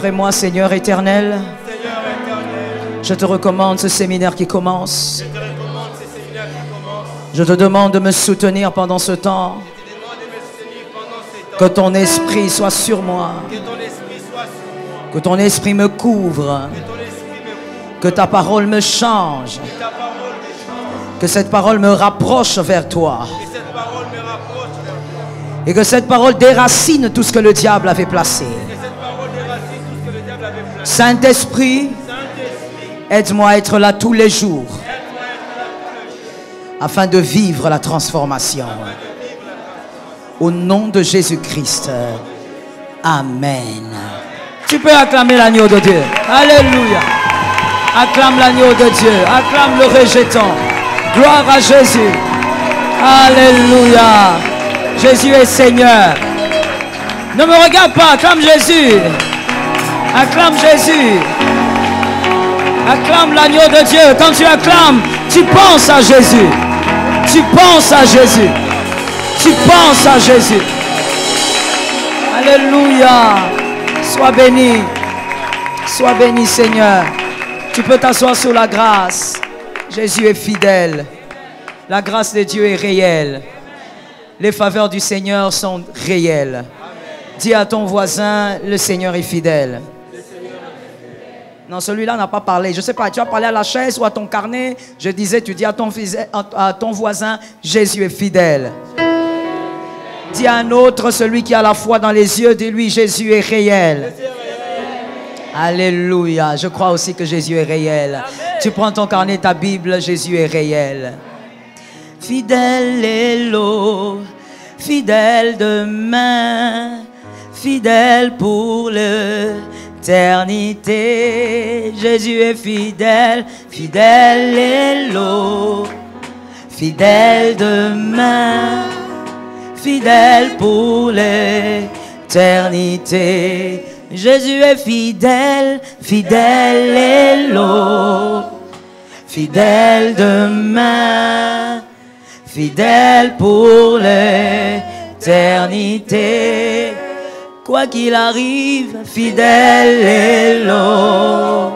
Après moi, Seigneur éternel, je te recommande ce séminaire qui commence. Je te demande de me soutenir pendant ce temps. Que ton esprit soit sur moi. Que ton esprit me couvre. Que ta parole me change. Que cette parole me rapproche vers toi. Et que cette parole déracine tout ce que le diable avait placé. Saint-Esprit, aide-moi à être là tous les jours afin de vivre la transformation. Au nom de Jésus-Christ. Amen. Tu peux acclamer l'agneau de Dieu. Alléluia. Acclame l'agneau de Dieu. Acclame le rejeton. Gloire à Jésus. Alléluia. Jésus est Seigneur. Ne me regarde pas. Acclame Jésus. Acclame Jésus. Acclame l'agneau de Dieu. Quand tu acclames, tu penses à Jésus. Tu penses à Jésus. Tu penses à Jésus. Alléluia. Sois béni. Sois béni, Seigneur. Tu peux t'asseoir sous la grâce. Jésus est fidèle. La grâce de Dieu est réelle. Les faveurs du Seigneur sont réelles. Dis à ton voisin, le Seigneur est fidèle. Non, celui-là n'a pas parlé. Je ne sais pas, tu as parlé à la chaise ou à ton carnet. Je disais, tu dis à ton voisin, Jésus est fidèle. Dis à un autre, celui qui a la foi dans les yeux, dis-lui, Jésus est réel. Alléluia. Je crois aussi que Jésus est réel. Amen. Tu prends ton carnet, ta Bible, Jésus est réel. Fidèle est l'eau, fidèle demain, fidèle pour l'éternité. Jésus est fidèle, fidèle est l'eau, fidèle demain, fidèle pour l'éternité. Jésus est fidèle, fidèle est l'eau, fidèle demain, fidèle pour l'éternité. Quoi qu'il arrive, fidèle est l'eau,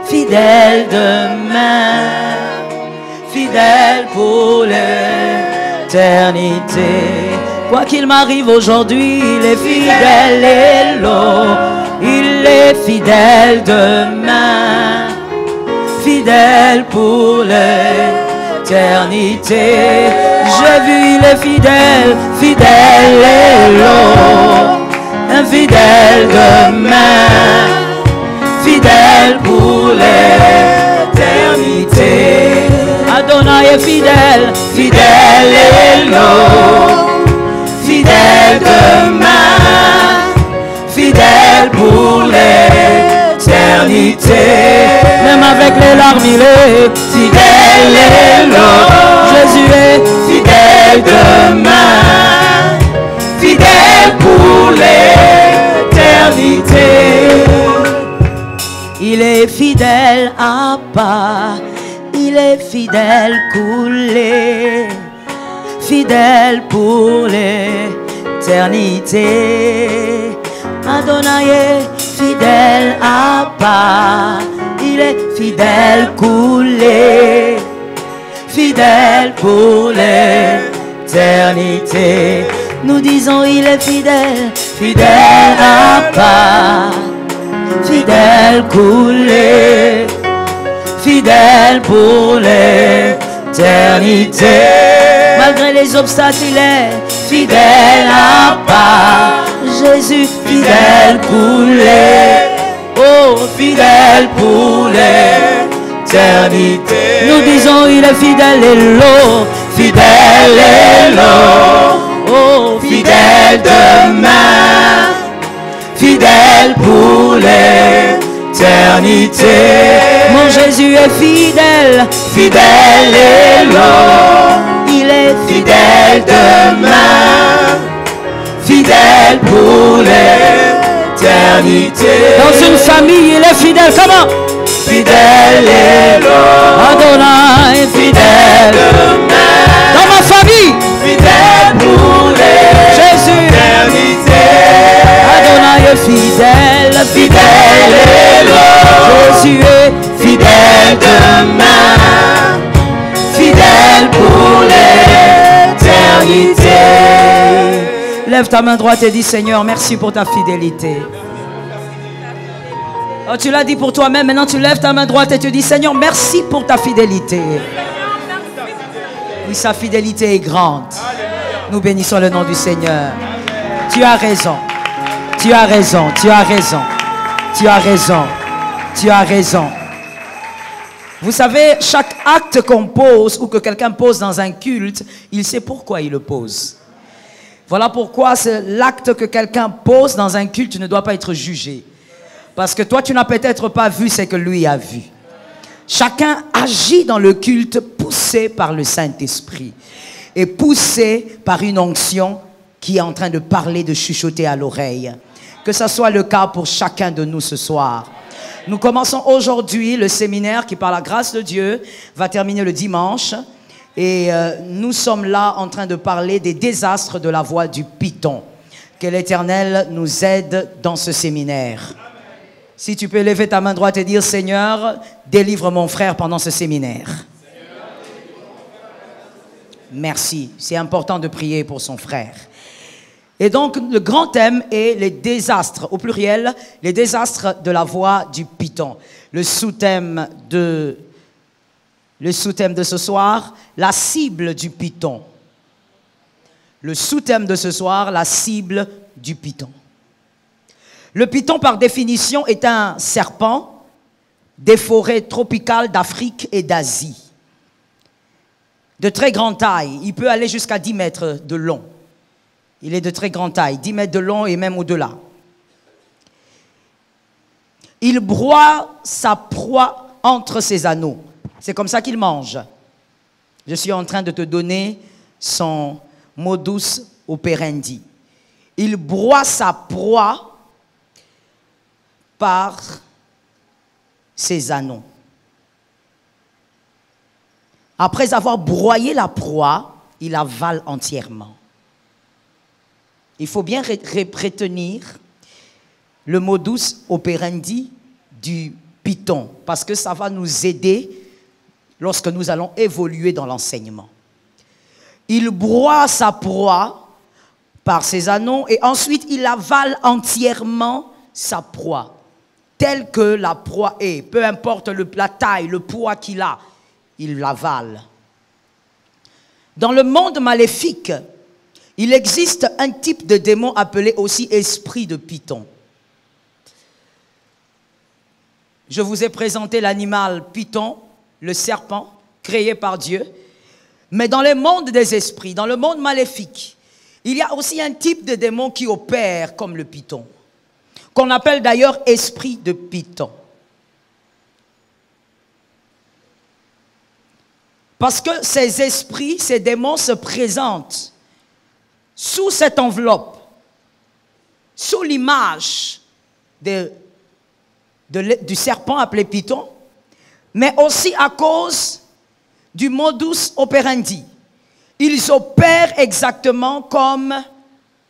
fidèle demain, fidèle pour l'éternité. Quoi qu'il m'arrive aujourd'hui, il est fidèle et l'eau. Il est fidèle demain, fidèle pour l'éternité. J'ai vu, il est fidèle, fidèle et l'eau. Infidèle demain, fidèle pour l'éternité. Adonai est fidèle, fidèle et l'eau. Fidèle demain, fidèle pour l'éternité. Même avec les larmes, il est fidèle et l'eau. Jésus est fidèle demain, fidèle pour l'éternité. Il est fidèle à part, il est fidèle coulé. Fidèle pour l'éternité. Adonai est fidèle à part, il est fidèle coulé, fidèle pour l'éternité. Nous disons il est fidèle, fidèle à part, fidèle coulé, fidèle pour l'éternité. Malgré les obstacles, il est fidèle à part. Jésus, fidèle coulé. Oh, fidèle pour l'éternité. Nous disons, il est fidèle et l'eau. Fidèle et l'eau. Oh, fidèle demain. Fidèle pour l'éternité. Mon Jésus est fidèle. Fidèle et l'eau. Il est fidèle demain, fidèle pour l'éternité. Dans une famille, il est fidèle. Comment? Fidèle est l'eau. Adonai, fidèle demain. Dans ma famille, fidèle pour l'éternité. Jésus, Adonai est fidèle, fidèle est l'homme. Jésus est Fidèle demain, fidèle pour l'éternité. Lève ta main droite et dis Seigneur, merci pour ta fidélité. Oh, tu l'as dit pour toi-même, maintenant tu lèves ta main droite et tu dis Seigneur, merci pour ta fidélité. Oui, sa fidélité est grande. Nous bénissons le nom du Seigneur. Tu as raison. Tu as raison. Tu as raison. Tu as raison. Tu as raison. Vous savez, chaque acte qu'on pose ou que quelqu'un pose dans un culte, il sait pourquoi il le pose. Voilà pourquoi l'acte que quelqu'un pose dans un culte ne doit pas être jugé. Parce que toi, tu n'as peut-être pas vu ce que lui a vu. Chacun agit dans le culte poussé par le Saint-Esprit et poussé par une onction qui est en train de parler, de chuchoter à l'oreille. Que ce soit le cas pour chacun de nous ce soir. Nous commençons aujourd'hui le séminaire qui, par la grâce de Dieu, va terminer le dimanche. Et nous sommes là en train de parler des désastres de la voie du Python. Que l'Éternel nous aide dans ce séminaire. Si tu peux lever ta main droite et dire, Seigneur, délivre mon frère pendant ce séminaire. Merci. C'est important de prier pour son frère. Et donc, le grand thème est les désastres, au pluriel, les désastres de la voie du Python. Le sous-thème de ce soir, la cible du Python. Le sous-thème de ce soir, la cible du Python. Le python, par définition, est un serpent des forêts tropicales d'Afrique et d'Asie. De très grande taille, il peut aller jusqu'à 10 mètres de long. Il est de très grande taille, 10 mètres de long et même au-delà. Il broie sa proie entre ses anneaux. C'est comme ça qu'il mange. Je suis en train de te donner son modus operandi. Il broie sa proie par ses anneaux. Après avoir broyé la proie, il avale entièrement. Il faut bien retenir le modus operandi du python, parce que ça va nous aider lorsque nous allons évoluer dans l'enseignement. Il broie sa proie par ses anneaux et ensuite il avale entièrement sa proie. Telle que la proie est, peu importe la taille, le poids qu'il a, il l'avale. Dans le monde maléfique, il existe un type de démon appelé aussi esprit de python. Je vous ai présenté l'animal python, le serpent, créé par Dieu. Mais dans le monde des esprits, dans le monde maléfique, il y a aussi un type de démon qui opère comme le python, qu'on appelle d'ailleurs esprit de python. Parce que ces esprits, ces démons se présentent sous cette enveloppe, sous l'image du serpent appelé python, mais aussi à cause du modus operandi. Ils opèrent exactement comme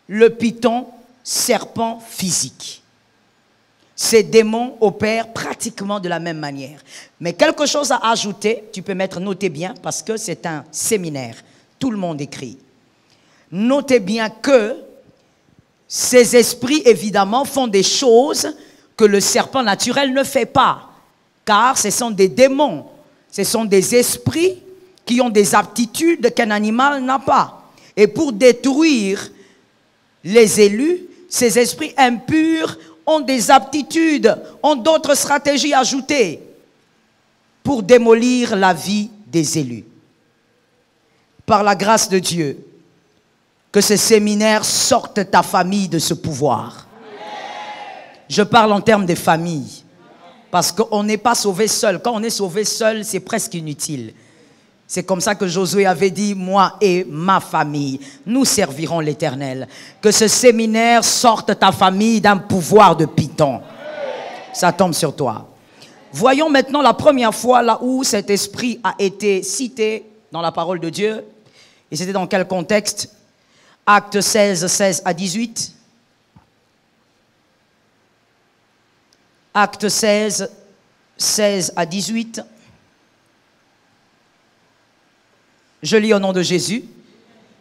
le python, serpent physique. Ces démons opèrent pratiquement de la même manière. Mais quelque chose à ajouter, tu peux mettre, notez bien, parce que c'est un séminaire. Tout le monde écrit. Notez bien que ces esprits, évidemment, font des choses que le serpent naturel ne fait pas. Car ce sont des démons. Ce sont des esprits qui ont des aptitudes qu'un animal n'a pas. Et pour détruire les élus, ces esprits impurs ont des aptitudes, ont d'autres stratégies ajoutées pour démolir la vie des élus. Par la grâce de Dieu, que ce séminaire sorte ta famille de ce pouvoir. Je parle en termes de famille, parce qu'on n'est pas sauvé seul. Quand on est sauvé seul, c'est presque inutile. C'est comme ça que Josué avait dit, moi et ma famille, nous servirons l'Éternel. Que ce séminaire sorte ta famille d'un pouvoir de python. Ça tombe sur toi. Voyons maintenant la première fois là où cet esprit a été cité dans la parole de Dieu. Et c'était dans quel contexte? Actes 16, 16 à 18. Acte 16, 16 à 18. Je lis au nom de Jésus.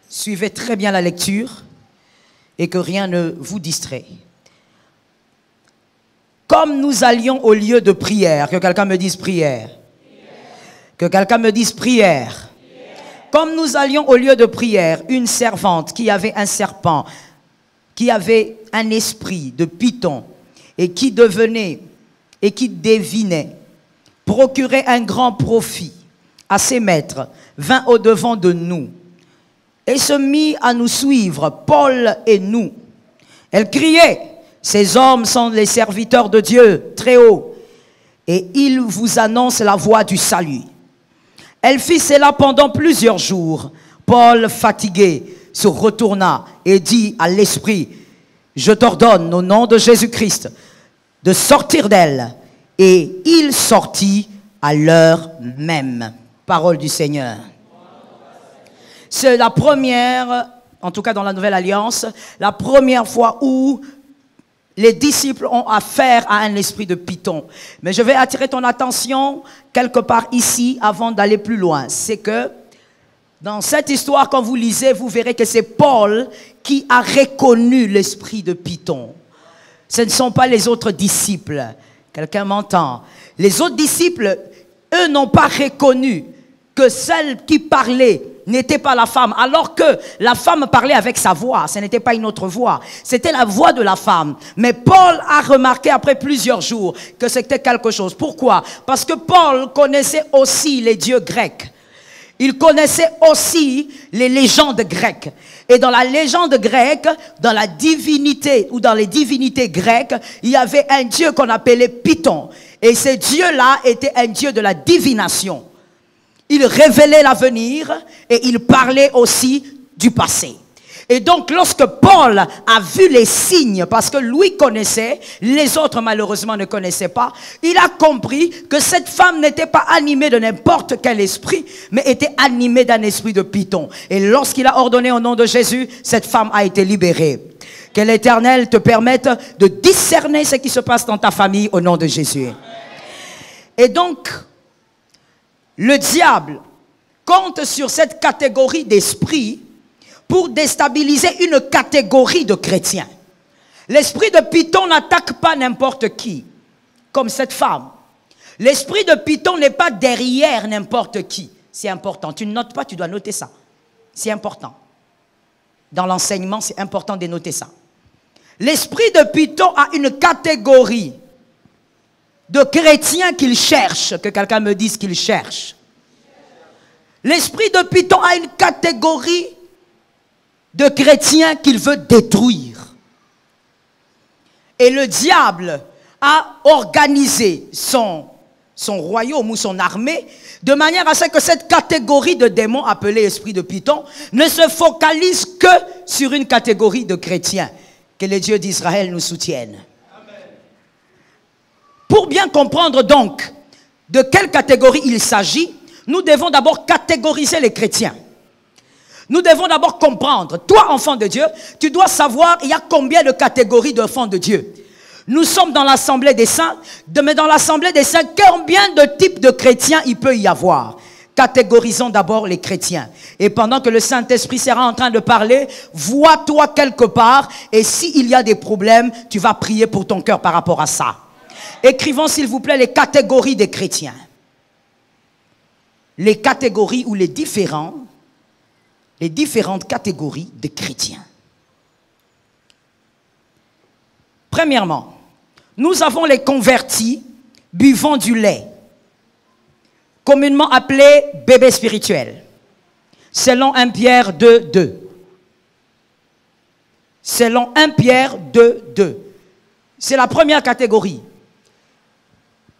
Suivez très bien la lecture et que rien ne vous distrait. Comme nous allions au lieu de prière, que quelqu'un me dise prière. Que quelqu'un me dise prière. Comme nous allions au lieu de prière, une servante qui avait un serpent, qui avait un esprit de python et qui devinait, procurait un grand profit à ses maîtres, vint au-devant de nous et se mit à nous suivre, Paul et nous. Elle criait, ces hommes sont les serviteurs de Dieu, très haut, et ils vous annoncent la voie du salut. Elle fit cela pendant plusieurs jours. Paul, fatigué, se retourna et dit à l'esprit, je t'ordonne au nom de Jésus-Christ de sortir d'elle. Et il sortit à l'heure même. Parole du Seigneur. C'est la première, en tout cas dans la Nouvelle Alliance, la première fois où les disciples ont affaire à un esprit de python. Mais je vais attirer ton attention quelque part ici avant d'aller plus loin. C'est que dans cette histoire, quand vous lisez, vous verrez que c'est Paul qui a reconnu l'esprit de python. Ce ne sont pas les autres disciples. Quelqu'un m'entend? Les autres disciples, eux, n'ont pas reconnu que celle qui parlait n'était pas la femme, alors que la femme parlait avec sa voix. Ce n'était pas une autre voix. C'était la voix de la femme. Mais Paul a remarqué après plusieurs jours que c'était quelque chose. Pourquoi? Parce que Paul connaissait aussi les dieux grecs. Il connaissait aussi les légendes grecques. Et dans la légende grecque, dans la divinité ou dans les divinités grecques, il y avait un dieu qu'on appelait Python. Et ce dieu-là était un dieu de la divination. Il révélait l'avenir et il parlait aussi du passé. Et donc lorsque Paul a vu les signes, parce que lui connaissait, les autres malheureusement ne connaissaient pas, il a compris que cette femme n'était pas animée de n'importe quel esprit, mais était animée d'un esprit de Python. Et lorsqu'il a ordonné au nom de Jésus, cette femme a été libérée. Que l'Éternel te permette de discerner ce qui se passe dans ta famille au nom de Jésus. Et donc, le diable compte sur cette catégorie d'esprit pour déstabiliser une catégorie de chrétiens. L'esprit de Python n'attaque pas n'importe qui, comme cette femme. L'esprit de Python n'est pas derrière n'importe qui. C'est important. Tu ne notes pas, tu dois noter ça. C'est important. Dans l'enseignement, c'est important de noter ça. L'esprit de Python a une catégorie de chrétiens qu'il cherche, que quelqu'un me dise qu'il cherche. L'esprit de Python a une catégorie de chrétiens qu'il veut détruire. Et le diable a organisé son royaume ou son armée de manière à ce que cette catégorie de démons appelée esprit de Python ne se focalise que sur une catégorie de chrétiens. Que les dieux d'Israël nous soutiennent. Pour bien comprendre donc de quelle catégorie il s'agit, nous devons d'abord catégoriser les chrétiens. Nous devons d'abord comprendre, toi enfant de Dieu, tu dois savoir il y a combien de catégories d'enfants de Dieu. Nous sommes dans l'assemblée des saints, mais dans l'assemblée des saints, combien de types de chrétiens il peut y avoir? Catégorisons d'abord les chrétiens. Et pendant que le Saint-Esprit sera en train de parler, vois-toi quelque part et s'il y a des problèmes, tu vas prier pour ton cœur par rapport à ça. Écrivons s'il vous plaît les catégories des chrétiens. Les catégories ou les différentes catégories de chrétiens. Premièrement, nous avons les convertis buvant du lait, communément appelés bébés spirituels, selon 1 Pierre 2, 2. Selon 1 Pierre 2, 2. C'est la première catégorie.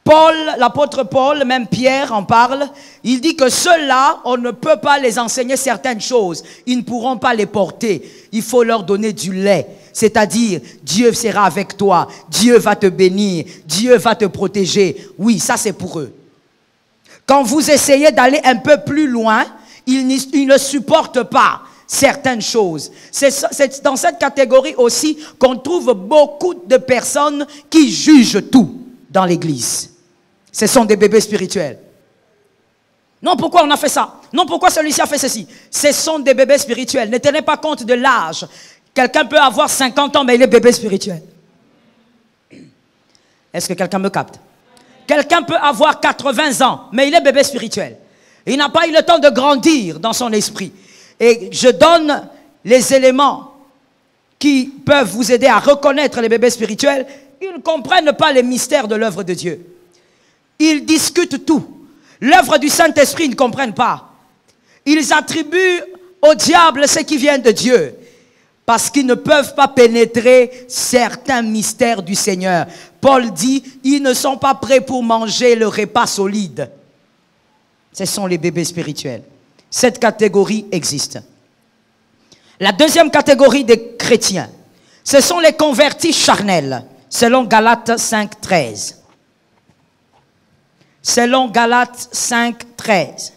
Paul, l'apôtre Paul, même Pierre en parle, il dit que ceux-là, on ne peut pas les enseigner certaines choses. Ils ne pourront pas les porter. Il faut leur donner du lait. C'est-à-dire, Dieu sera avec toi. Dieu va te bénir. Dieu va te protéger. Oui, ça c'est pour eux. Quand vous essayez d'aller un peu plus loin, ils ne supportent pas certaines choses. C'est dans cette catégorie aussi qu'on trouve beaucoup de personnes qui jugent tout dans l'église. Ce sont des bébés spirituels. Non, pourquoi on a fait ça? Non, pourquoi celui-ci a fait ceci? Ce sont des bébés spirituels. Ne tenez pas compte de l'âge. Quelqu'un peut avoir 50 ans, mais il est bébé spirituel. Est-ce que quelqu'un me capte? Quelqu'un peut avoir 80 ans, mais il est bébé spirituel. Il n'a pas eu le temps de grandir dans son esprit. Et je donne les éléments qui peuvent vous aider à reconnaître les bébés spirituels. Ils ne comprennent pas les mystères de l'œuvre de Dieu. Ils discutent tout. L'œuvre du Saint-Esprit, ils ne comprennent pas. Ils attribuent au diable ce qui vient de Dieu. Parce qu'ils ne peuvent pas pénétrer certains mystères du Seigneur. Paul dit, ils ne sont pas prêts pour manger le repas solide. Ce sont les bébés spirituels. Cette catégorie existe. La deuxième catégorie des chrétiens, ce sont les convertis charnels, selon Galates 5:13. Selon Galates 5:13.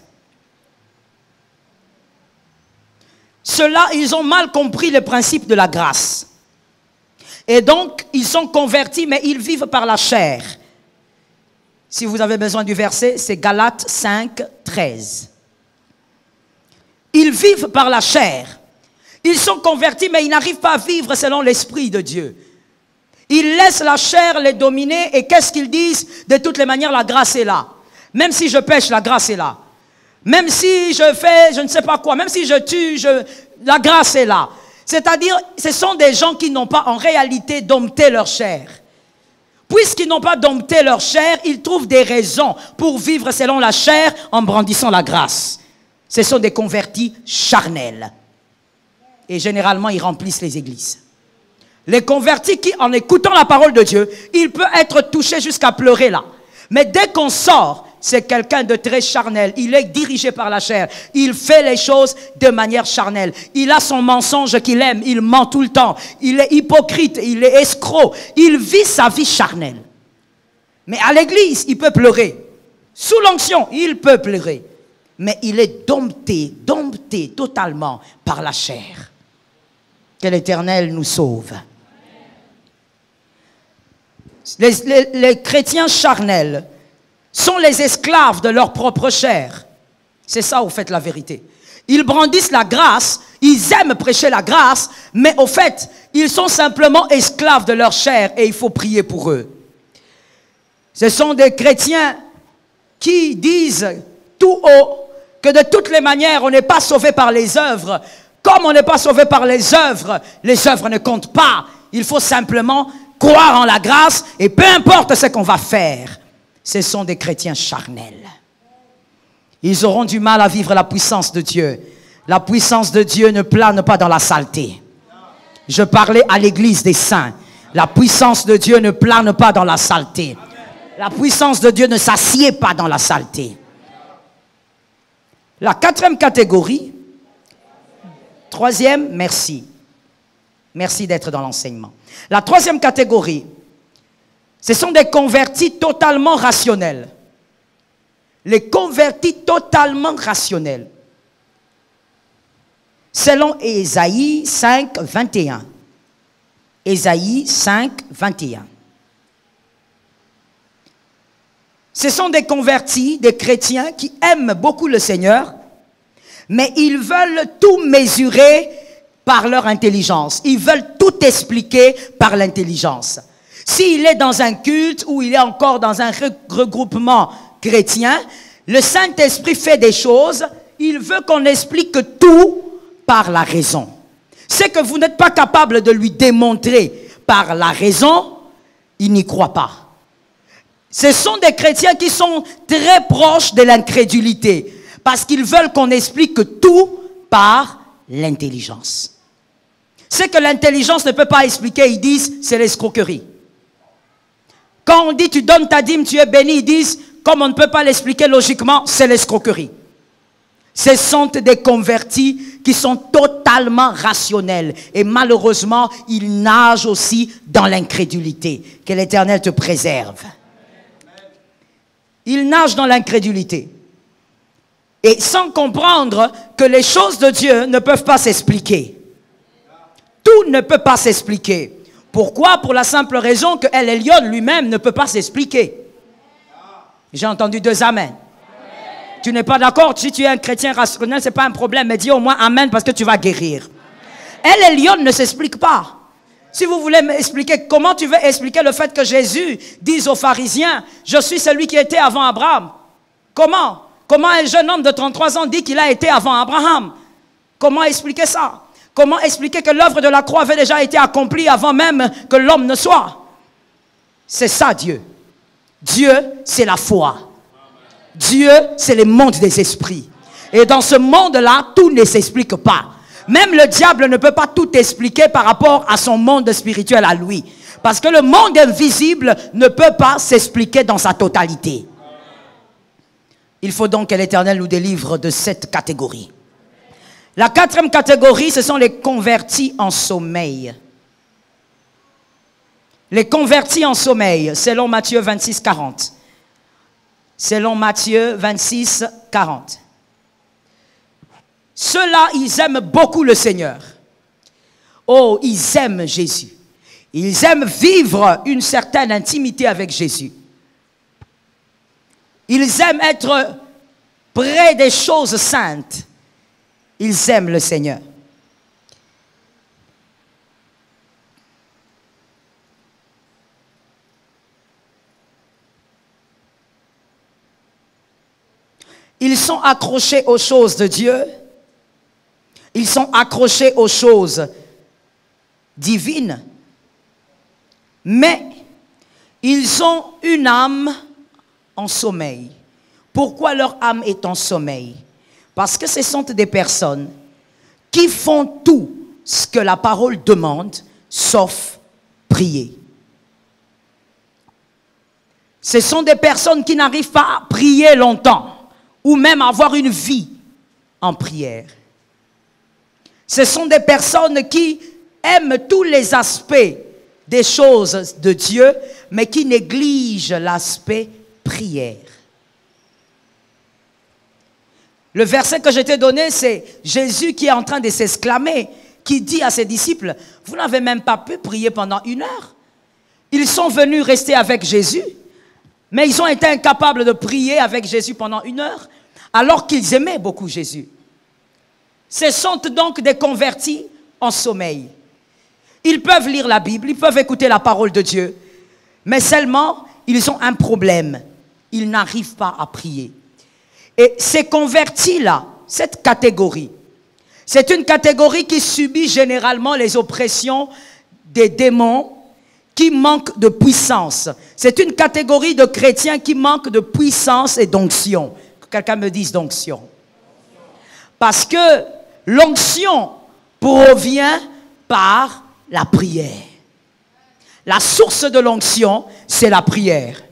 Ceux-là, ils ont mal compris le principe de la grâce. Et donc, ils sont convertis, mais ils vivent par la chair. Si vous avez besoin du verset, c'est Galates 5:13. Ils vivent par la chair. Ils sont convertis, mais ils n'arrivent pas à vivre selon l'Esprit de Dieu. Ils laissent la chair les dominer, et qu'est-ce qu'ils disent? De toutes les manières, la grâce est là. Même si je pêche, la grâce est là. Même si je fais je ne sais pas quoi, même si je tue, la grâce est là. C'est-à-dire, ce sont des gens qui n'ont pas en réalité dompté leur chair. Puisqu'ils n'ont pas dompté leur chair, ils trouvent des raisons pour vivre selon la chair en brandissant la grâce. Ce sont des convertis charnels. Et généralement, ils remplissent les églises. Les convertis qui, en écoutant la parole de Dieu, il peut être touché jusqu'à pleurer là. Mais dès qu'on sort, c'est quelqu'un de très charnel. Il est dirigé par la chair. Il fait les choses de manière charnelle. Il a son mensonge qu'il aime. Il ment tout le temps. Il est hypocrite. Il est escroc. Il vit sa vie charnelle. Mais à l'église, il peut pleurer. Sous l'onction, il peut pleurer. Mais il est dompté totalement par la chair. Que l'Éternel nous sauve. Les chrétiens charnels sont les esclaves de leur propre chair. C'est ça, au fait, la vérité. Ils brandissent la grâce, ils aiment prêcher la grâce, mais au fait, ils sont simplement esclaves de leur chair et il faut prier pour eux. Ce sont des chrétiens qui disent tout haut que de toutes les manières, on n'est pas sauvé par les œuvres. Comme on n'est pas sauvé par les œuvres ne comptent pas. Il faut simplement croire en la grâce et peu importe ce qu'on va faire. Ce sont des chrétiens charnels. Ils auront du mal à vivre la puissance de Dieu. La puissance de Dieu ne plane pas dans la saleté. Je parlais à l'église des saints. La puissance de Dieu ne plane pas dans la saleté. La puissance de Dieu ne s'assied pas dans la saleté. La quatrième catégorie, troisième, merci. Merci d'être dans l'enseignement. La troisième catégorie, ce sont des convertis totalement rationnels. Les convertis totalement rationnels. Selon Ésaïe 5, 21. Ésaïe 5, 21. Ce sont des convertis, des chrétiens qui aiment beaucoup le Seigneur, mais ils veulent tout mesurer par leur intelligence. Ils veulent tout expliquer par l'intelligence. S'il est dans un culte ou il est encore dans un regroupement chrétien, le Saint-Esprit fait des choses, il veut qu'on explique tout par la raison. Ce que vous n'êtes pas capable de lui démontrer par la raison, il n'y croit pas. Ce sont des chrétiens qui sont très proches de l'incrédulité parce qu'ils veulent qu'on explique tout par l'intelligence. Ce que l'intelligence ne peut pas expliquer, ils disent, c'est l'escroquerie. Quand on dit tu donnes ta dîme, tu es béni, ils disent, comme on ne peut pas l'expliquer logiquement, c'est l'escroquerie. Ce sont des convertis qui sont totalement rationnels. Et malheureusement, ils nagent aussi dans l'incrédulité. Que l'Éternel te préserve. Ils nagent dans l'incrédulité. Et sans comprendre que les choses de Dieu ne peuvent pas s'expliquer. Tout ne peut pas s'expliquer. Pourquoi? Pour la simple raison que El Elyon lui-même ne peut pas s'expliquer. J'ai entendu 2 amen. Tu n'es pas d'accord? Si tu es un chrétien rationnel, ce n'est pas un problème. Mais dis au moins amen parce que tu vas guérir. El Elyon ne s'explique pas. Si vous voulez m'expliquer, comment tu veux expliquer le fait que Jésus dise aux pharisiens, je suis celui qui était avant Abraham? Comment? Comment un jeune homme de 33 ans dit qu'il a été avant Abraham? Comment expliquer ça? Comment expliquer que l'œuvre de la croix avait déjà été accomplie avant même que l'homme ne soit? C'est ça Dieu. Dieu, c'est la foi. Dieu, c'est le monde des esprits. Et dans ce monde-là, tout ne s'explique pas. Même le diable ne peut pas tout expliquer par rapport à son monde spirituel à lui. Parce que le monde invisible ne peut pas s'expliquer dans sa totalité. Il faut donc que l'Éternel nous délivre de cette catégorie. La 4e catégorie, ce sont les convertis en sommeil. Les convertis en sommeil, selon Matthieu 26, 40. Selon Matthieu 26, 40. Ceux-là, ils aiment beaucoup le Seigneur. Oh, ils aiment Jésus. Ils aiment vivre une certaine intimité avec Jésus. Ils aiment être près des choses saintes. Ils aiment le Seigneur. Ils sont accrochés aux choses de Dieu. Ils sont accrochés aux choses divines. Mais ils ont une âme en sommeil. Pourquoi leur âme est en sommeil? Parce que ce sont des personnes qui font tout ce que la parole demande, sauf prier. Ce sont des personnes qui n'arrivent pas à prier longtemps, ou même à avoir une vie en prière. Ce sont des personnes qui aiment tous les aspects des choses de Dieu, mais qui négligent l'aspect prière. Le verset que je t'ai donné, c'est Jésus qui est en train de s'exclamer, qui dit à ses disciples, vous n'avez même pas pu prier pendant 1 heure. Ils sont venus rester avec Jésus, mais ils ont été incapables de prier avec Jésus pendant 1 heure, alors qu'ils aimaient beaucoup Jésus. Ce sont donc des convertis en sommeil. Ils peuvent lire la Bible, ils peuvent écouter la parole de Dieu, mais seulement, ils ont un problème. Ils n'arrivent pas à prier. Et ces convertis-là, cette catégorie, c'est une catégorie qui subit généralement les oppressions des démons, qui manquent de puissance. C'est une catégorie de chrétiens qui manquent de puissance et d'onction. Que quelqu'un me dise d'onction. Parce que l'onction provient par la prière. La source de l'onction, c'est la prière.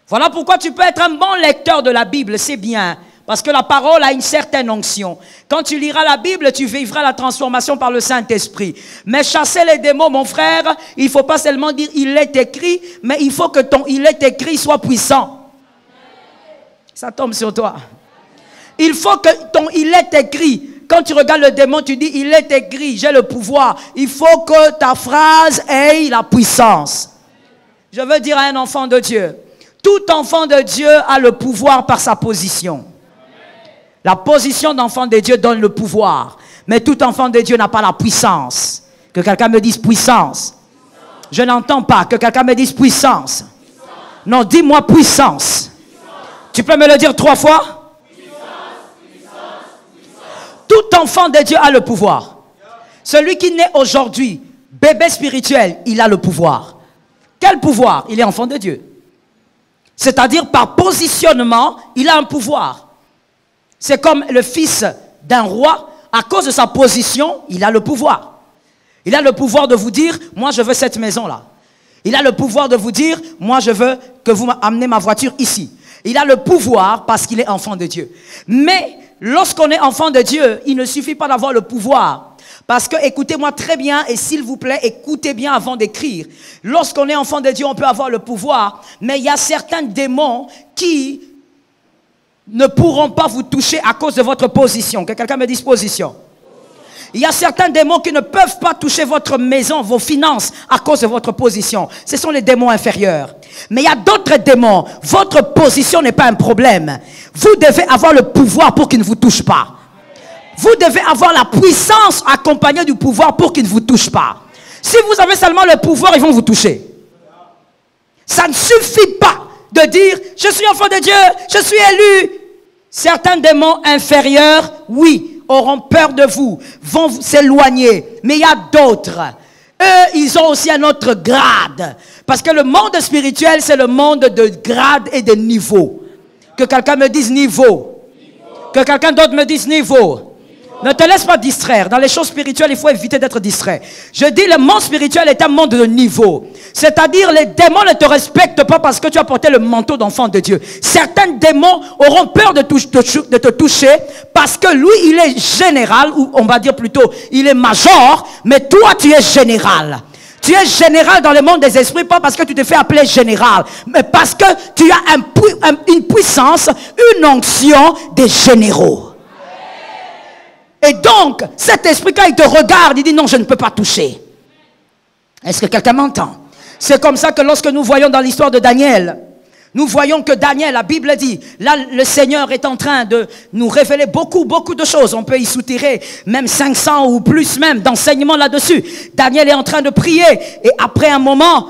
Voilà pourquoi tu peux être un bon lecteur de la Bible, c'est bien. Parce que la parole a une certaine onction. Quand tu liras la Bible, tu vivras la transformation par le Saint-Esprit. Mais chasser les démons, mon frère, il ne faut pas seulement dire « il est écrit », mais il faut que ton « il est écrit » soit puissant. Ça tombe sur toi. Il faut que ton « il est écrit », quand tu regardes le démon, tu dis « il est écrit, j'ai le pouvoir ». Il faut que ta phrase ait la puissance. Je veux dire à un enfant de Dieu, tout enfant de Dieu a le pouvoir par sa position. La position d'enfant de Dieu donne le pouvoir. Mais tout enfant de Dieu n'a pas la puissance. Que quelqu'un me dise puissance. Je n'entends pas. Que quelqu'un me dise puissance. Non, dis-moi puissance. Tu peux me le dire 3 fois? Tout enfant de Dieu a le pouvoir. Celui qui naît aujourd'hui, bébé spirituel, il a le pouvoir. Quel pouvoir? Il est enfant de Dieu. C'est-à-dire par positionnement, il a un pouvoir. C'est comme le fils d'un roi, à cause de sa position, il a le pouvoir. Il a le pouvoir de vous dire, moi je veux cette maison-là. Il a le pouvoir de vous dire, moi je veux que vous amenez ma voiture ici. Il a le pouvoir parce qu'il est enfant de Dieu. Mais lorsqu'on est enfant de Dieu, il ne suffit pas d'avoir le pouvoir. Parce que, écoutez-moi très bien, et s'il vous plaît, écoutez bien avant d'écrire. Lorsqu'on est enfant de Dieu, on peut avoir le pouvoir, mais il y a certains démons qui ne pourront pas vous toucher à cause de votre position. Que quelqu'un me dise position. Il y a certains démons qui ne peuvent pas toucher votre maison, vos finances, à cause de votre position. Ce sont les démons inférieurs. Mais il y a d'autres démons. Votre position n'est pas un problème. Vous devez avoir le pouvoir pour qu'ils ne vous touchent pas. Vous devez avoir la puissance accompagnée du pouvoir pour qu'ils ne vous touchent pas. Si vous avez seulement le pouvoir, ils vont vous toucher. Ça ne suffit pas de dire, je suis enfant de Dieu, je suis élu. Certains démons inférieurs, oui, auront peur de vous, vont s'éloigner. Mais il y a d'autres. Eux, ils ont aussi un autre grade. Parce que le monde spirituel, c'est le monde de grade et de niveau. Que quelqu'un me dise niveau. Que quelqu'un d'autre me dise niveau. Ne te laisse pas distraire. Dans les choses spirituelles, il faut éviter d'être distrait. Je dis, le monde spirituel est un monde de niveau. C'est-à-dire, les démons ne te respectent pas parce que tu as porté le manteau d'enfant de Dieu. Certains démons auront peur de te toucher parce que lui, il est général, ou on va dire plutôt, il est major, mais toi, tu es général. Tu es général dans le monde des esprits, pas parce que tu te fais appeler général, mais parce que tu as une puissance, une onction des généraux. Et donc, cet esprit, quand il te regarde, il dit non, je ne peux pas toucher. Est-ce que quelqu'un m'entend? C'est comme ça que lorsque nous voyons dans l'histoire de Daniel, nous voyons que Daniel, la Bible dit, là le Seigneur est en train de nous révéler beaucoup de choses. On peut y soutirer même 500 ou plus même d'enseignements là-dessus. Daniel est en train de prier et après un moment,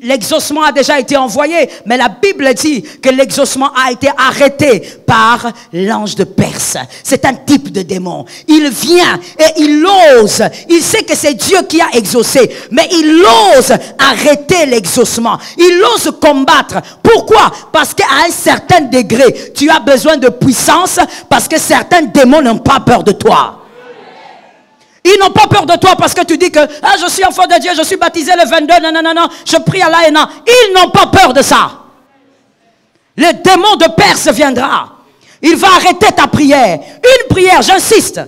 l'exaucement a déjà été envoyé, mais la Bible dit que l'exaucement a été arrêté par l'ange de Perse. C'est un type de démon. Il vient et il ose. Il sait que c'est Dieu qui a exaucé, mais il ose arrêter l'exaucement. Il ose combattre. Pourquoi? Parce qu'à un certain degré, tu as besoin de puissance parce que certains démons n'ont pas peur de toi. Ils n'ont pas peur de toi parce que tu dis que ah, je suis enfant de Dieu, je suis baptisé le 22, non, je prie à l'ANA. Ils n'ont pas peur de ça. Le démon de Perse viendra. Il va arrêter ta prière. Une prière, j'insiste.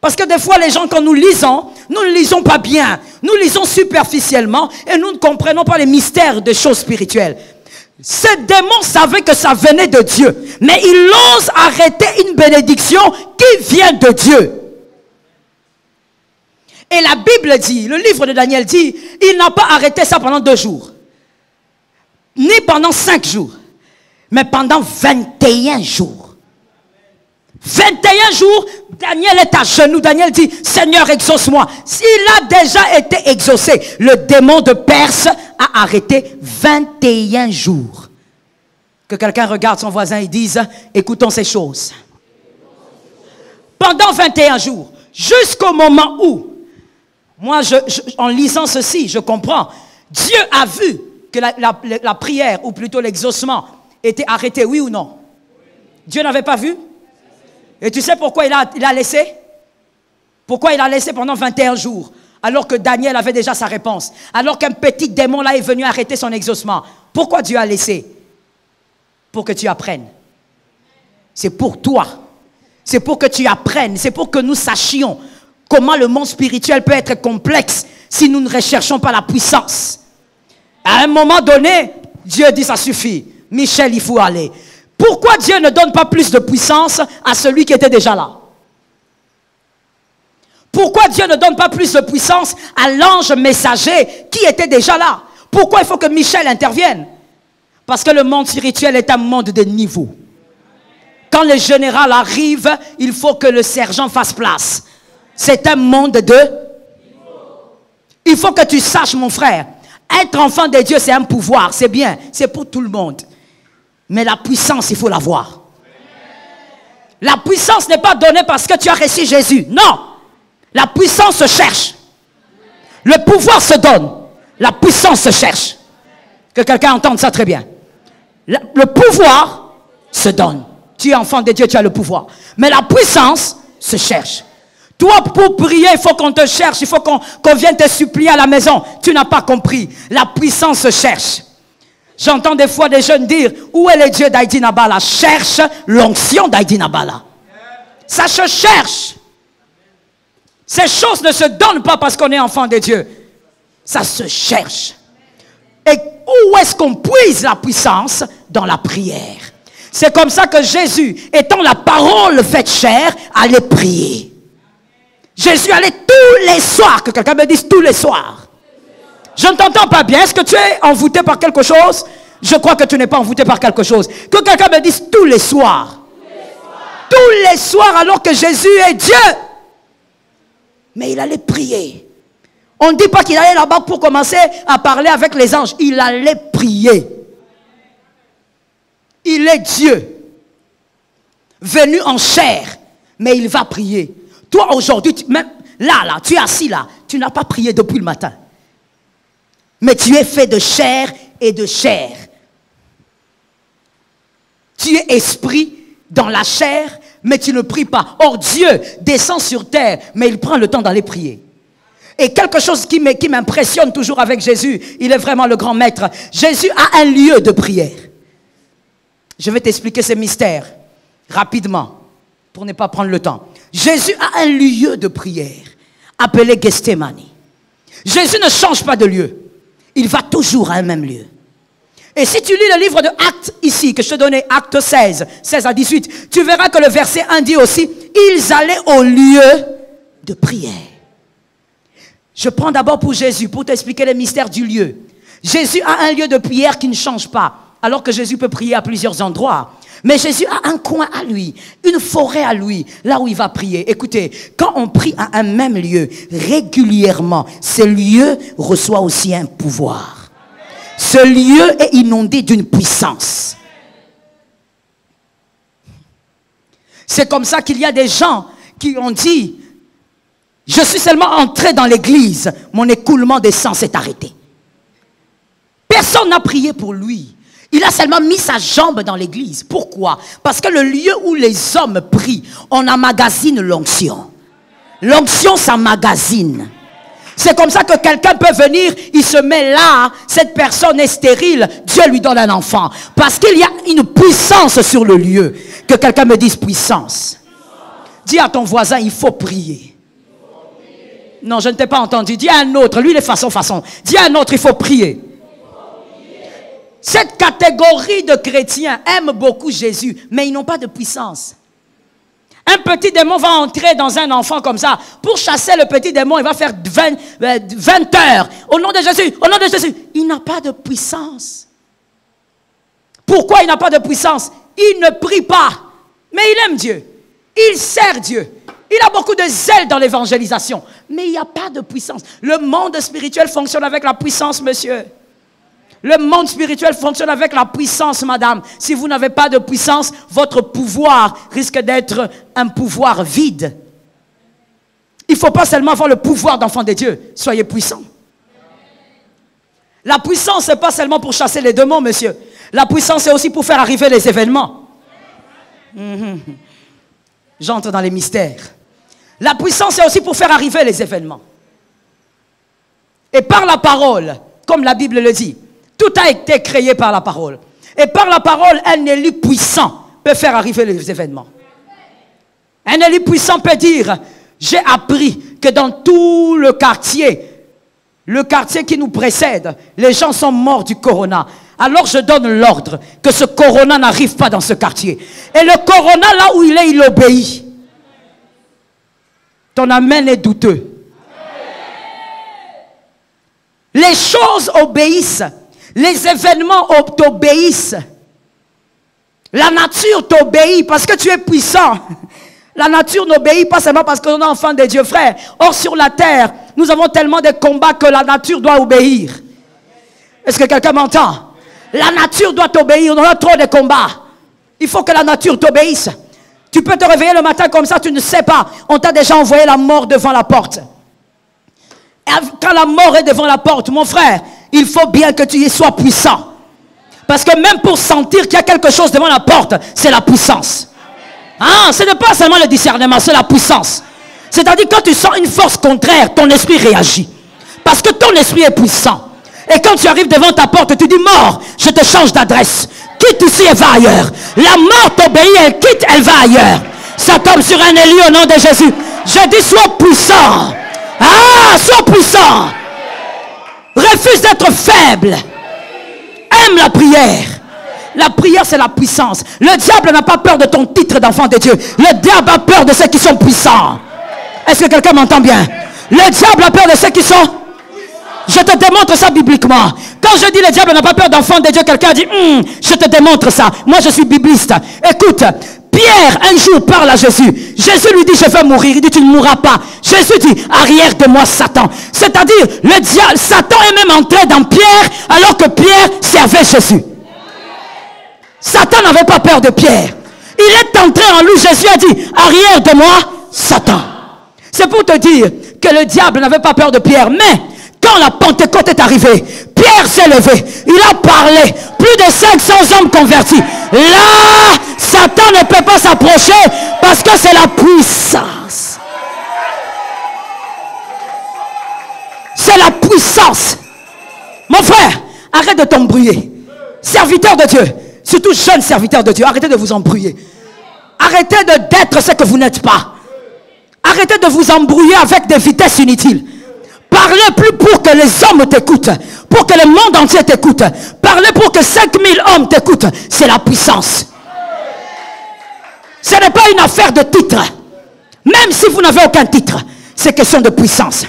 Parce que des fois, les gens, quand nous ne lisons pas bien. Nous lisons superficiellement et nous ne comprenons pas les mystères des choses spirituelles. Ce démon savait que ça venait de Dieu. Mais il ose arrêter une bénédiction qui vient de Dieu. Et la Bible dit, le livre de Daniel dit, il n'a pas arrêté ça pendant 2 jours. Ni pendant 5 jours. Mais pendant 21 jours. 21 jours, Daniel est à genoux. Daniel dit, Seigneur, exauce-moi. S'il a déjà été exaucé, le démon de Perse a arrêté 21 jours. Que quelqu'un regarde son voisin et dise, écoutons ces choses. Pendant 21 jours, jusqu'au moment où, moi, en lisant ceci, je comprends. Dieu a vu que la prière, ou plutôt l'exaucement, était arrêté, oui ou non? Dieu n'avait pas vu? Et tu sais pourquoi il a laissé? Pourquoi il a laissé pendant 21 jours? Alors que Daniel avait déjà sa réponse. Alors qu'un petit démon là est venu arrêter son exaucement. Pourquoi Dieu a laissé? Pour que tu apprennes. C'est pour toi. C'est pour que tu apprennes. C'est pour que nous sachions comment le monde spirituel peut être complexe si nous ne recherchons pas la puissance. À un moment donné, Dieu dit ça suffit. Michel, il faut aller. Pourquoi Dieu ne donne pas plus de puissance à celui qui était déjà là? Pourquoi Dieu ne donne pas plus de puissance à l'ange messager qui était déjà là? Pourquoi il faut que Michel intervienne? Parce que le monde spirituel est un monde de niveau. Quand le général arrive, il faut que le sergent fasse place. C'est un monde de... Il faut que tu saches, mon frère, être enfant de Dieu, c'est un pouvoir, c'est bien, c'est pour tout le monde. Mais la puissance, il faut l'avoir. La puissance n'est pas donnée parce que tu as reçu Jésus. Non. La puissance se cherche. Le pouvoir se donne. La puissance se cherche. Que quelqu'un entende ça très bien. Le pouvoir se donne. Tu es enfant de Dieu, tu as le pouvoir. Mais la puissance se cherche. Toi, pour prier, il faut qu'on te cherche. Il faut qu'on vienne te supplier à la maison. Tu n'as pas compris. La puissance se cherche. J'entends des fois des jeunes dire, où est le Dieu d'Haïti Nabala? Cherche l'onction d'Haïti Nabala. Ça se cherche. Ces choses ne se donnent pas parce qu'on est enfant de Dieu. Ça se cherche. Et où est-ce qu'on puise la puissance? Dans la prière. C'est comme ça que Jésus, étant la parole faite chair, allait prier. Jésus allait tous les soirs. Que quelqu'un me dise tous les soirs. Je ne t'entends pas bien. Est-ce que tu es envoûté par quelque chose? Je crois que tu n'es pas envoûté par quelque chose. Que quelqu'un me dise tous les soirs. Tous les soirs alors que Jésus est Dieu. Mais il allait prier. On ne dit pas qu'il allait là-bas pour commencer à parler avec les anges. Il allait prier. Il est Dieu. Venu en chair. Mais il va prier. Toi aujourd'hui, même là, tu es assis là. Tu n'as pas prié depuis le matin. Mais tu es fait de chair et de chair. Tu es esprit dans la chair, mais tu ne pries pas. Or Dieu descend sur terre, mais il prend le temps d'aller prier. Et quelque chose qui m'impressionne toujours avec Jésus, il est vraiment le grand maître. Jésus a un lieu de prière. Je vais t'expliquer ces mystères rapidement, pour ne pas prendre le temps. Jésus a un lieu de prière, appelé Gethsémani. Jésus ne change pas de lieu. Il va toujours à un même lieu. Et si tu lis le livre de Actes ici, que je te donnais, Actes 16 à 18, tu verras que le verset 1 dit aussi, ils allaient au lieu de prière. Je prends d'abord pour Jésus, pour t'expliquer les mystères du lieu. Jésus a un lieu de prière qui ne change pas, alors que Jésus peut prier à plusieurs endroits. Mais Jésus a un coin à lui, une forêt à lui, là où il va prier. Écoutez, quand on prie à un même lieu, régulièrement, ce lieu reçoit aussi un pouvoir. Ce lieu est inondé d'une puissance. C'est comme ça qu'il y a des gens qui ont dit, je suis seulement entré dans l'église, mon écoulement des sang s'est arrêté. Personne n'a prié pour lui. Il a seulement mis sa jambe dans l'église. Pourquoi? Parce que le lieu où les hommes prient, on emmagasine l'onction. L'onction s'emmagasine. C'est comme ça que quelqu'un peut venir, il se met là, cette personne est stérile, Dieu lui donne un enfant. Parce qu'il y a une puissance sur le lieu. Que quelqu'un me dise puissance. Dis à ton voisin, il faut prier. Non, je ne t'ai pas entendu. Dis à un autre, lui il est façon. Dis à un autre, il faut prier. Cette catégorie de chrétiens aime beaucoup Jésus, mais ils n'ont pas de puissance. Un petit démon va entrer dans un enfant comme ça. Pour chasser le petit démon, il va faire 20 heures. Au nom de Jésus, au nom de Jésus. Il n'a pas de puissance. Pourquoi il n'a pas de puissance? Il ne prie pas, mais il aime Dieu. Il sert Dieu. Il a beaucoup de zèle dans l'évangélisation, mais il n'y a pas de puissance. Le monde spirituel fonctionne avec la puissance, monsieur. Le monde spirituel fonctionne avec la puissance, madame. Si vous n'avez pas de puissance, votre pouvoir risque d'être un pouvoir vide. Il ne faut pas seulement avoir le pouvoir d'enfant de Dieu. Soyez puissants. La puissance, ce n'est pas seulement pour chasser les démons, monsieur. La puissance, c'est aussi pour faire arriver les événements. J'entre dans les mystères. La puissance, c'est aussi pour faire arriver les événements. Et par la parole, comme la Bible le dit, tout a été créé par la parole. Et par la parole, un élu puissant peut faire arriver les événements. Un élu puissant peut dire, j'ai appris que dans tout le quartier qui nous précède, les gens sont morts du corona. Alors je donne l'ordre que ce corona n'arrive pas dans ce quartier. Et le corona, là où il est, il obéit. Ton amen est douteux. Les choses obéissent. Les événements t'obéissent. La nature t'obéit parce que tu es puissant. La nature n'obéit pas seulement parce qu'on est enfant de Dieu, frère. Or, sur la terre, nous avons tellement de combats que la nature doit obéir. Est-ce que quelqu'un m'entend? La nature doit t'obéir. On a trop de combats. Il faut que la nature t'obéisse. Tu peux te réveiller le matin comme ça, tu ne sais pas. On t'a déjà envoyé la mort devant la porte. Et quand la mort est devant la porte, mon frère, il faut bien que tu y sois puissant. Parce que même pour sentir qu'il y a quelque chose devant la porte, c'est la puissance. Ah, ce n'est pas seulement le discernement, c'est la puissance. C'est-à-dire quand tu sens une force contraire, ton esprit réagit. Parce que ton esprit est puissant. Et quand tu arrives devant ta porte, tu dis mort, je te change d'adresse. Quitte ici et va ailleurs. La mort t'obéit, elle quitte, elle va ailleurs. Ça tombe sur un élu au nom de Jésus. Je dis sois puissant. Ah, sois puissant. Refuse d'être faible. Aime la prière. La prière, c'est la puissance. Le diable n'a pas peur de ton titre d'enfant de Dieu. Le diable a peur de ceux qui sont puissants. Est-ce que quelqu'un m'entend bien? Le diable a peur de ceux qui sont. Je te démontre ça bibliquement. Quand je dis le diable n'a pas peur d'enfants de Dieu, quelqu'un dit je te démontre ça. Moi je suis bibliste. Écoute, Pierre un jour parle à Jésus. Jésus lui dit je vais mourir. Il dit tu ne mourras pas. Jésus dit arrière de moi Satan. C'est-à-dire le diable, Satan est même entré dans Pierre alors que Pierre servait Jésus. Satan n'avait pas peur de Pierre. Il est entré en lui. Jésus a dit arrière de moi Satan. C'est pour te dire que le diable n'avait pas peur de Pierre. Mais quand la Pentecôte est arrivée, Pierre s'est levé, il a parlé, plus de 500 hommes convertis. Là, Satan ne peut pas s'approcher parce que c'est la puissance. C'est la puissance. Mon frère, arrête de t'embrouiller. Serviteur de Dieu, surtout jeune serviteur de Dieu, arrêtez de vous embrouiller. Arrêtez d'être ce que vous n'êtes pas. Arrêtez de vous embrouiller avec des vitesses inutiles. Parlez plus pour que les hommes t'écoutent, pour que le monde entier t'écoute. Parlez pour que 5000 hommes t'écoutent. C'est la puissance. Ce n'est pas une affaire de titre. Même si vous n'avez aucun titre, c'est question de puissance.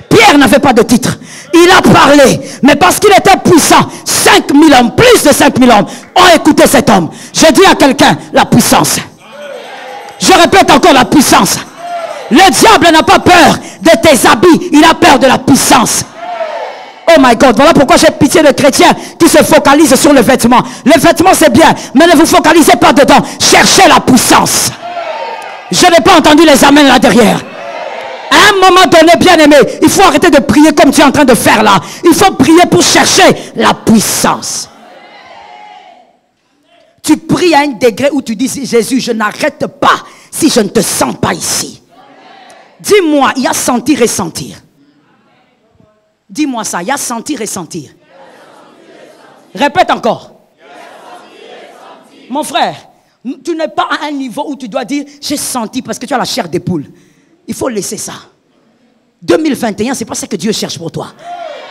Pierre n'avait pas de titre. Il a parlé, mais parce qu'il était puissant, 5000 hommes, plus de 5000 hommes, ont écouté cet homme. Je dis à quelqu'un, la puissance. Je répète encore la puissance. Le diable n'a pas peur de tes habits, il a peur de la puissance. Oh my God, voilà pourquoi j'ai pitié de chrétiens qui se focalisent sur le vêtement. Le vêtement c'est bien, mais ne vous focalisez pas dedans. Cherchez la puissance. Je n'ai pas entendu les amens là derrière. À un moment donné, bien aimé, il faut arrêter de prier comme tu es en train de faire là. Il faut prier pour chercher la puissance. Tu pries à un degré où tu dis Jésus, je n'arrête pas si je ne te sens pas ici. Dis-moi, il y a sentir et sentir. Dis-moi ça, il y a sentir et sentir. Répète encore. Mon frère, tu n'es pas à un niveau où tu dois dire j'ai senti parce que tu as la chair des poules. Il faut laisser ça. 2021, c'est pas ça que Dieu cherche pour toi.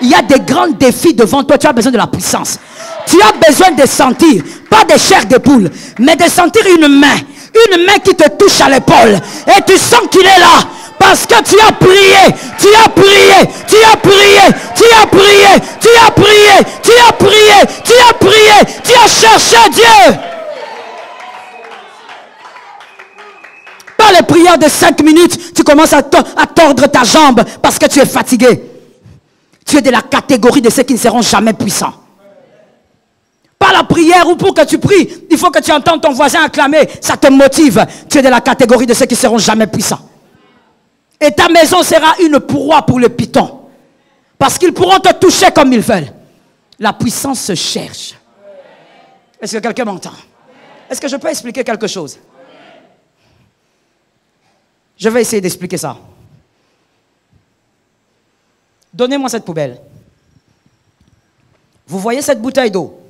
Il y a des grands défis devant toi, tu as besoin de la puissance. Tu as besoin de sentir, pas de chair des poules, mais de sentir une main qui te touche à l'épaule. Et tu sens qu'il est là. Parce que tu as prié, tu as prié, tu as prié, tu as prié, tu as prié, tu as prié, tu as prié, tu as cherché Dieu. Pas les prières de 5 minutes, tu commences à tordre ta jambe parce que tu es fatigué. Tu es de la catégorie de ceux qui ne seront jamais puissants. Pas la prière où pour que tu pries, il faut que tu entends ton voisin acclamer, ça te motive. Tu es de la catégorie de ceux qui ne seront jamais puissants. Et ta maison sera une proie pour les pythons. Parce qu'ils pourront te toucher comme ils veulent. La puissance se cherche. Est-ce que quelqu'un m'entend? Est-ce que je peux expliquer quelque chose? Je vais essayer d'expliquer ça. Donnez-moi cette poubelle. Vous voyez cette bouteille d'eau?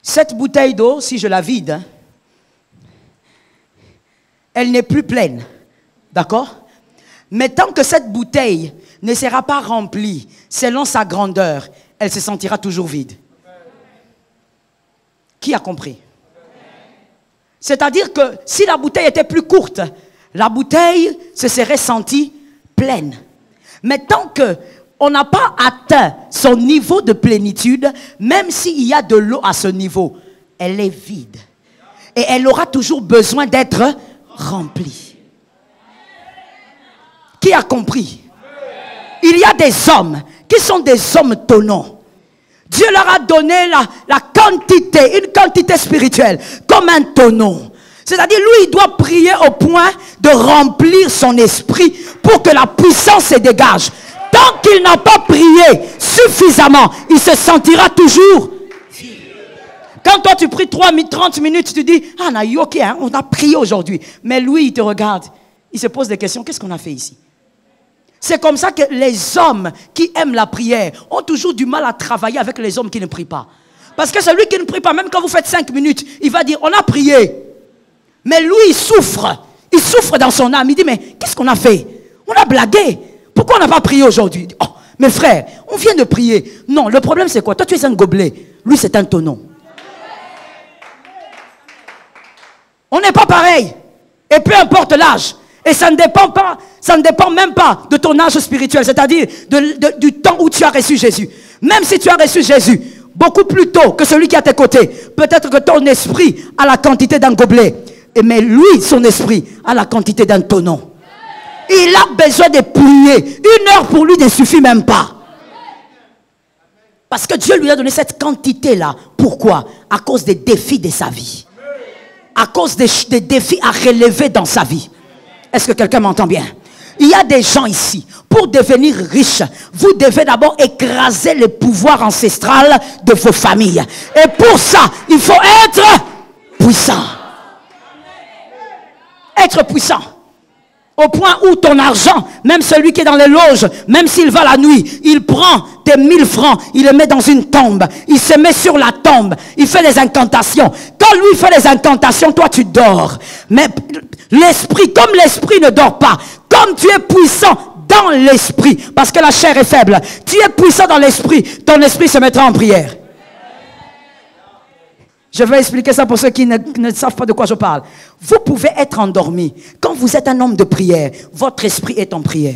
Cette bouteille d'eau, si je la vide, elle n'est plus pleine. D'accord? Mais tant que cette bouteille ne sera pas remplie selon sa grandeur, elle se sentira toujours vide. Qui a compris? C'est-à-dire que si la bouteille était plus courte, la bouteille se serait sentie pleine. Mais tant qu'on n'a pas atteint son niveau de plénitude, même s'il y a de l'eau à ce niveau, elle est vide. Et elle aura toujours besoin d'être remplie. Qui a compris? Il y a des hommes qui sont des hommes tonneaux. Dieu leur a donné la quantité, une quantité spirituelle, comme un tonneau. C'est-à-dire, lui, il doit prier au point de remplir son esprit pour que la puissance se dégage. Tant qu'il n'a pas prié suffisamment, il se sentira toujours. Quand toi, tu pries 30 minutes, tu dis, ah, ok, hein, on a prié aujourd'hui. Mais lui, il te regarde, il se pose des questions, qu'est-ce qu'on a fait ici? C'est comme ça que les hommes qui aiment la prière ont toujours du mal à travailler avec les hommes qui ne prient pas. Parce que celui qui ne prie pas, même quand vous faites 5 minutes, il va dire, on a prié. Mais lui, il souffre dans son âme. Il dit, mais qu'est-ce qu'on a fait? On a blagué. Pourquoi on n'a pas prié aujourd'hui? Oh, mes frères, on vient de prier. Non, le problème c'est quoi? Toi, tu es un gobelet. Lui, c'est un tonneau. On n'est pas pareil. Et peu importe l'âge. Et ça ne dépend même pas de ton âge spirituel, c'est-à-dire du temps où tu as reçu Jésus. Même si tu as reçu Jésus beaucoup plus tôt que celui qui est à tes côtés, peut-être que ton esprit a la quantité d'un gobelet, mais lui, son esprit, a la quantité d'un tonneau. Il a besoin de prier. 1 heure pour lui ne suffit même pas. Parce que Dieu lui a donné cette quantité-là. Pourquoi? À cause des défis de sa vie. À cause des défis à relever dans sa vie. Est-ce que quelqu'un m'entend bien? Il y a des gens ici, pour devenir riches, vous devez d'abord écraser le pouvoir ancestral de vos familles. Et pour ça, il faut être puissant. Être puissant. Au point où ton argent, même celui qui est dans les loges, même s'il va la nuit, il prend tes 1000 francs, il les met dans une tombe, il se met sur la tombe, il fait des incantations. Quand lui fait des incantations, toi tu dors. Mais l'esprit, comme l'esprit ne dort pas, comme tu es puissant dans l'esprit, parce que la chair est faible, tu es puissant dans l'esprit, ton esprit se mettra en prière. Je vais expliquer ça pour ceux qui ne savent pas de quoi je parle. Vous pouvez être endormi. Quand vous êtes un homme de prière, votre esprit est en prière.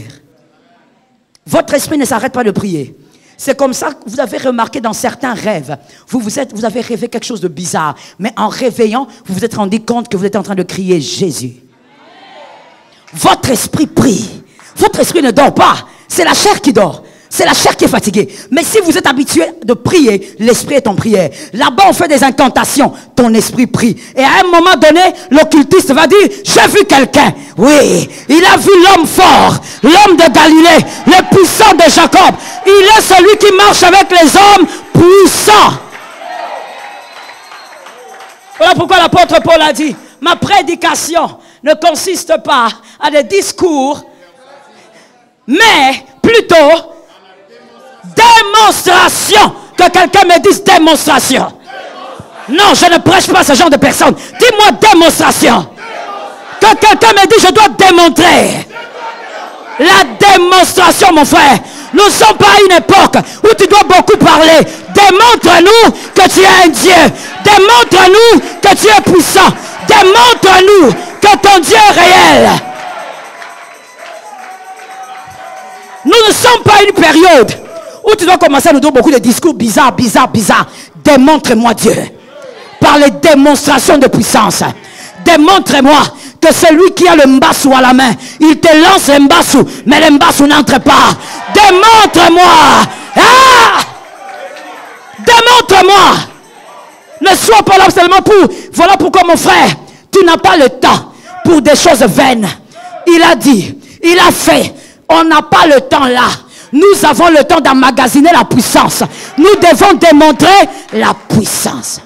Votre esprit ne s'arrête pas de prier. C'est comme ça que vous avez remarqué dans certains rêves. Vous avez rêvé quelque chose de bizarre. Mais en réveillant, vous vous êtes rendu compte que vous êtes en train de crier Jésus. Votre esprit prie. Votre esprit ne dort pas. C'est la chair qui dort. C'est la chair qui est fatiguée. Mais si vous êtes habitué de prier, l'esprit est en prière. Là-bas, on fait des incantations. Ton esprit prie. Et à un moment donné, l'occultiste va dire, j'ai vu quelqu'un. Oui, il a vu l'homme fort, l'homme de Galilée, le puissant de Jacob. Il est celui qui marche avec les hommes puissants. Voilà pourquoi l'apôtre Paul a dit, ma prédication ne consiste pas à des discours, mais plutôt démonstration. Que quelqu'un me dise démonstration. Non, je ne prêche pas ce genre de personnes. Dis-moi démonstration. Que quelqu'un me dise je dois démontrer. La démonstration, mon frère. Nous ne sommes pas à une époque où tu dois beaucoup parler. Démontre-nous que tu es un Dieu. Démontre-nous que tu es puissant. Démontre-nous que ton Dieu est réel. Nous ne sommes pas à une période où tu dois commencer à nous donner beaucoup de discours bizarres. Démontre-moi Dieu. Par les démonstrations de puissance. Démontre-moi que celui qui a le mbassou à la main, il te lance le mbassou, mais le mbassou n'entre pas. Démontre-moi. Ah! Démontre-moi. Ne sois pas là seulement pour... Voilà pourquoi mon frère, tu n'as pas le temps pour des choses vaines. Il a dit, il a fait. On n'a pas le temps là. Nous avons le temps d'emmagasiner la puissance. Nous devons démontrer la puissance.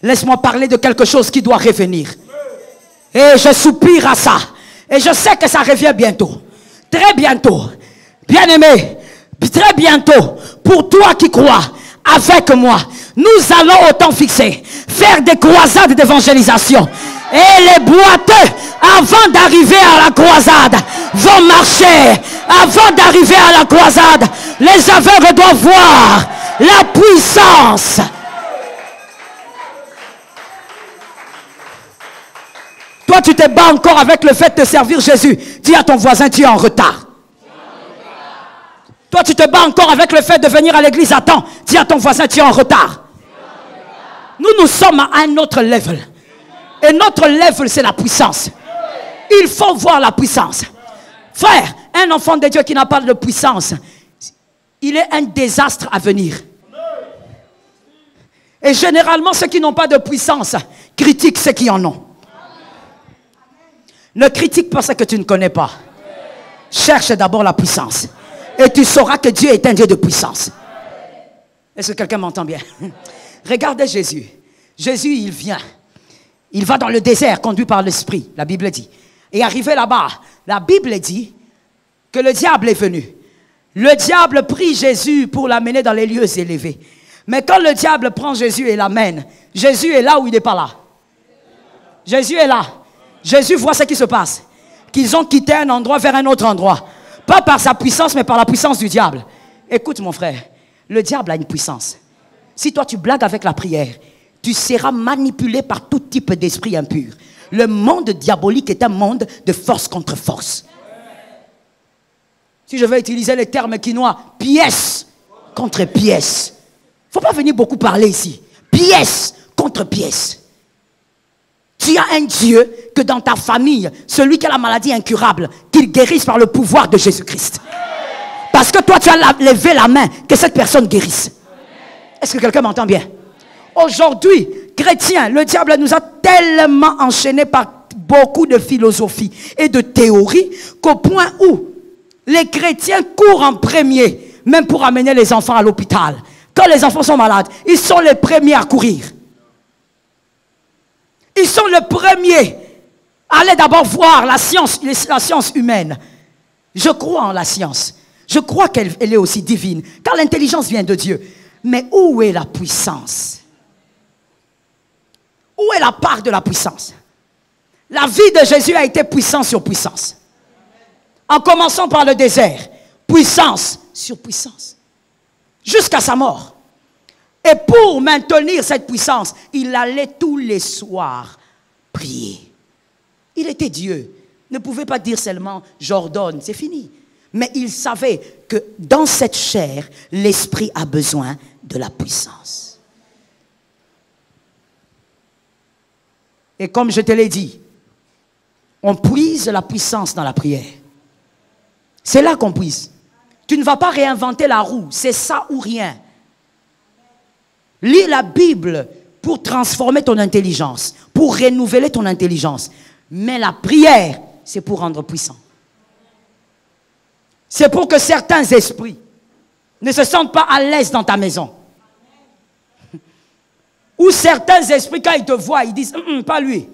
Laisse-moi parler de quelque chose qui doit revenir. Et je soupire à ça. Et je sais que ça revient bientôt. Très bientôt. Bien-aimé, très bientôt. Pour toi qui crois, avec moi, nous allons au temps fixé faire des croisades d'évangélisation. Et les boiteux, avant d'arriver à la croisade, vont marcher. Avant d'arriver à la croisade, les aveugles doivent voir la puissance. Toi, tu te bats encore avec le fait de servir Jésus. Dis à ton voisin, tu es en retard. Toi, tu te bats encore avec le fait de venir à l'église à temps. Dis à ton voisin, tu es en retard. Nous sommes à un autre level. Et notre level, c'est la puissance. Il faut voir la puissance. Frère, un enfant de Dieu qui n'a pas de puissance, il est un désastre à venir. Et généralement, ceux qui n'ont pas de puissance critiquent ceux qui en ont. Ne critique pas ce que tu ne connais pas. Cherche d'abord la puissance. Et tu sauras que Dieu est un Dieu de puissance. Est-ce que quelqu'un m'entend bien? Regardez Jésus. Jésus, il vient. Il va dans le désert, conduit par l'Esprit, la Bible dit. Et arrivé là-bas, la Bible dit que le diable est venu. Le diable prie Jésus pour l'amener dans les lieux élevés. Mais quand le diable prend Jésus et l'amène, Jésus est là ou il n'est pas là? Jésus est là. Jésus voit ce qui se passe. Qu'ils ont quitté un endroit vers un autre endroit. Pas par sa puissance, mais par la puissance du diable. Écoute mon frère, le diable a une puissance. Si toi tu blagues avec la prière, tu seras manipulé par tout type d'esprit impur. Le monde diabolique est un monde de force contre force. Si je vais utiliser les termes quinois, pièce contre pièce. Il ne faut pas venir beaucoup parler ici. Pièce contre pièce. Tu as un Dieu que dans ta famille, celui qui a la maladie incurable, qu'il guérisse par le pouvoir de Jésus-Christ. Parce que toi, tu as levé la main, que cette personne guérisse. Est-ce que quelqu'un m'entend bien? Aujourd'hui, chrétiens, le diable nous a tellement enchaînés par beaucoup de philosophies et de théories qu'au point où les chrétiens courent en premier, même pour amener les enfants à l'hôpital. Quand les enfants sont malades, ils sont les premiers à courir. Ils sont les premiers à aller d'abord voir la science humaine. Je crois en la science. Je crois qu'elle est aussi divine, car l'intelligence vient de Dieu. Mais où est la puissance? Où est la part de la puissance? La vie de Jésus a été puissance sur puissance. En commençant par le désert, puissance sur puissance. Jusqu'à sa mort. Et pour maintenir cette puissance, il allait tous les soirs prier. Il était Dieu. Ne pouvait pas dire seulement « j'ordonne », c'est fini. Mais il savait que dans cette chair, l'esprit a besoin de la puissance. Et comme je te l'ai dit, on puise la puissance dans la prière. C'est là qu'on puise. Tu ne vas pas réinventer la roue, c'est ça ou rien. Lis la Bible pour transformer ton intelligence, pour renouveler ton intelligence. Mais la prière, c'est pour rendre puissant. C'est pour que certains esprits ne se sentent pas à l'aise dans ta maison. Ou certains esprits, quand ils te voient, ils disent « pas lui ».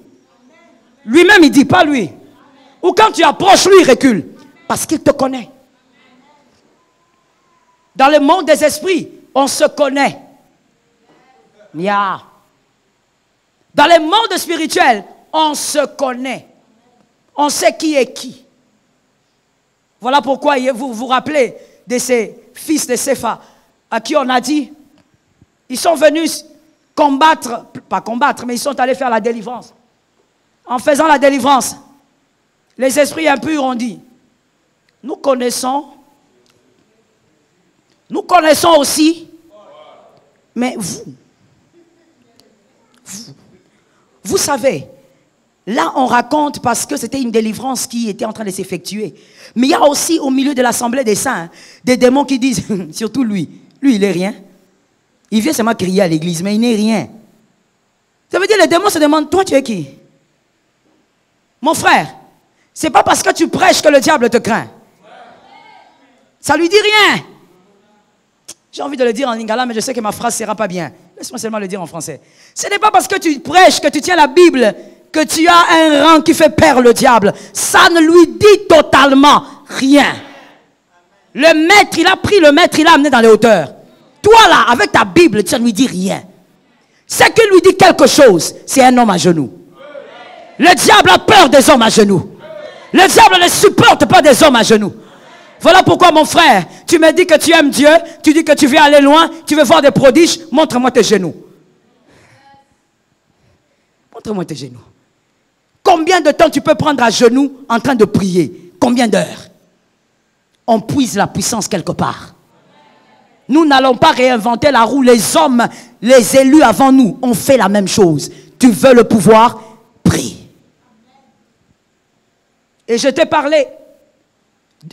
Lui-même, il dit « pas lui ». Ou quand tu approches, lui, il recule. Parce qu'il te connaît. Dans le monde des esprits, on se connaît. Yeah. Dans le monde spirituel, on se connaît. On sait qui est qui. Voilà pourquoi vous vous rappelez de ces fils de Sépha à qui on a dit, ils sont venus combattre, pas combattre, mais ils sont allés faire la délivrance. En faisant la délivrance, les esprits impurs ont dit, nous connaissons aussi, mais vous savez, là on raconte parce que c'était une délivrance qui était en train de s'effectuer. Mais il y a aussi au milieu de l'assemblée des saints, des démons qui disent, surtout lui il est rien. Il vient seulement crier à l'église, mais il n'est rien. Ça veut dire les démons se demandent, toi tu es qui? Mon frère, c'est pas parce que tu prêches que le diable te craint. Ça lui dit rien. J'ai envie de le dire en lingala, mais je sais que ma phrase ne sera pas bien. Laisse-moi seulement le dire en français. Ce n'est pas parce que tu prêches, que tu tiens la Bible, que tu as un rang qui fait peur le diable. Ça ne lui dit totalement rien. Le maître, il a pris le maître, il l'a amené dans les hauteurs. Toi là, avec ta Bible, tu ne lui dis rien. Ce qui lui dit quelque chose, c'est un homme à genoux. Le diable a peur des hommes à genoux. Le diable ne supporte pas des hommes à genoux. Voilà pourquoi mon frère, tu me dis que tu aimes Dieu, tu dis que tu veux aller loin, tu veux voir des prodiges, montre-moi tes genoux. Montre-moi tes genoux. Combien de temps tu peux prendre à genoux en train de prier? Combien d'heures? On puise la puissance quelque part. Nous n'allons pas réinventer la roue. Les hommes, les élus avant nous, ont fait la même chose. Tu veux le pouvoir? Prie. Et je t'ai parlé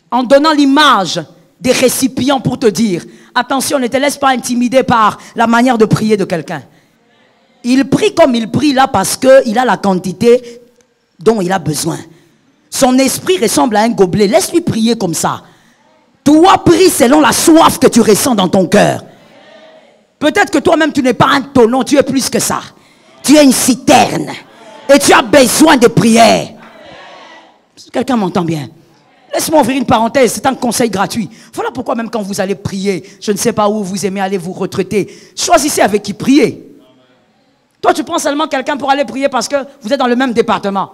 en donnant l'image des récipients pour te dire, attention, ne te laisse pas intimider par la manière de prier de quelqu'un. Il prie comme il prie là parce qu'il a la quantité dont il a besoin. Son esprit ressemble à un gobelet. Laisse-lui prier comme ça. Toi, prie selon la soif que tu ressens dans ton cœur. Peut-être que toi-même, tu n'es pas un tonneau, tu es plus que ça. Tu es une citerne. Et tu as besoin de prière. Quelqu'un m'entend bien? Laisse-moi ouvrir une parenthèse, c'est un conseil gratuit. Voilà pourquoi même quand vous allez prier, je ne sais pas où vous aimez aller vous retraiter, choisissez avec qui prier. Toi, tu prends seulement quelqu'un pour aller prier parce que vous êtes dans le même département.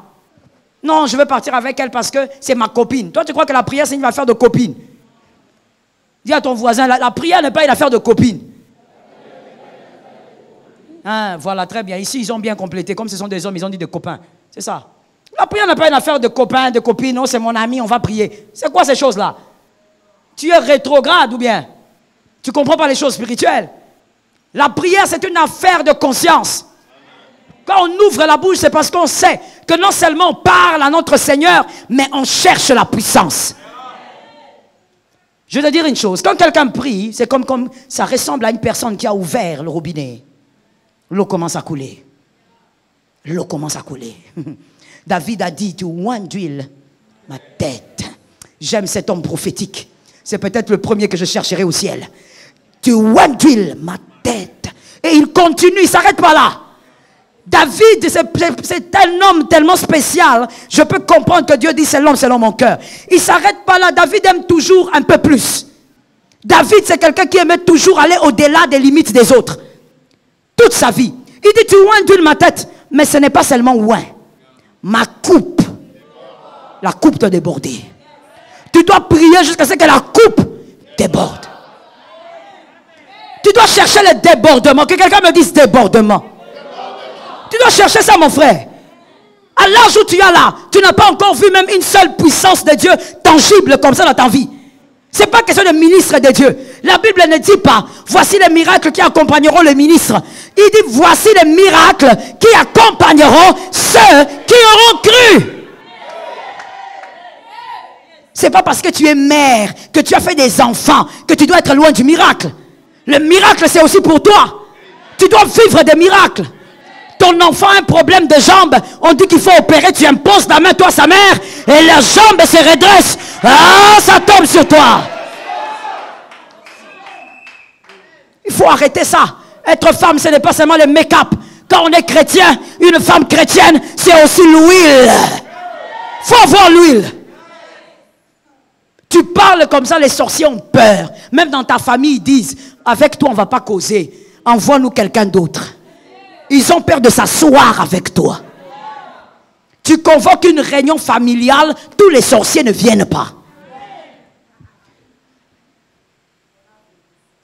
Non, je veux partir avec elle parce que c'est ma copine. Toi, tu crois que la prière, c'est une affaire de copine. Dis à ton voisin, la prière n'est pas une affaire de copine. Hein, voilà, très bien. Ici, ils ont bien complété. Comme ce sont des hommes, ils ont dit des copains. C'est ça. La prière n'est pas une affaire de copains, de copines. Non, c'est mon ami, on va prier. C'est quoi ces choses-là? Tu es rétrograde ou bien? Tu ne comprends pas les choses spirituelles. La prière, c'est une affaire de conscience. Quand on ouvre la bouche, c'est parce qu'on sait que non seulement on parle à notre Seigneur, mais on cherche la puissance. Je vais te dire une chose. Quand quelqu'un prie, c'est comme ça ressemble à une personne qui a ouvert le robinet. L'eau commence à couler. L'eau commence à couler. David a dit, tu oins d'huile ma tête. J'aime cet homme prophétique. C'est peut-être le premier que je chercherai au ciel. Tu oins d'huile ma tête. Et il continue, il ne s'arrête pas là. David, c'est un homme tellement spécial. Je peux comprendre que Dieu dit c'est l'homme selon mon cœur. Il ne s'arrête pas là. David aime toujours un peu plus. David, c'est quelqu'un qui aimait toujours aller au-delà des limites des autres. Toute sa vie. Il dit, tu oins d'huile ma tête. Mais ce n'est pas seulement oint. Ma coupe. La coupe doit déborder. Tu dois prier jusqu'à ce que la coupe déborde. Tu dois chercher le débordement. Que quelqu'un me dise débordement. Tu dois chercher ça, mon frère. À l'âge où tu es là, tu n'as pas encore vu même une seule puissance de Dieu tangible comme ça dans ta vie. Ce n'est pas question de ministre de Dieu. La Bible ne dit pas, voici les miracles qui accompagneront le ministre. Il dit, voici les miracles qui accompagneront ceux qui auront cru. Ce n'est pas parce que tu es mère, que tu as fait des enfants, que tu dois être loin du miracle. Le miracle, c'est aussi pour toi. Tu dois vivre des miracles. Ton enfant a un problème de jambe, on dit qu'il faut opérer, tu imposes la main, toi, sa mère, et la jambe se redresse. Ah, ça tombe sur toi. Il faut arrêter ça. Être femme, ce n'est pas seulement le make-up. Quand on est chrétien, une femme chrétienne, c'est aussi l'huile. Il faut avoir l'huile. Tu parles comme ça, les sorciers ont peur. Même dans ta famille, ils disent, avec toi, on ne va pas causer. Envoie-nous quelqu'un d'autre. Ils ont peur de s'asseoir avec toi. Tu convoques une réunion familiale, tous les sorciers ne viennent pas.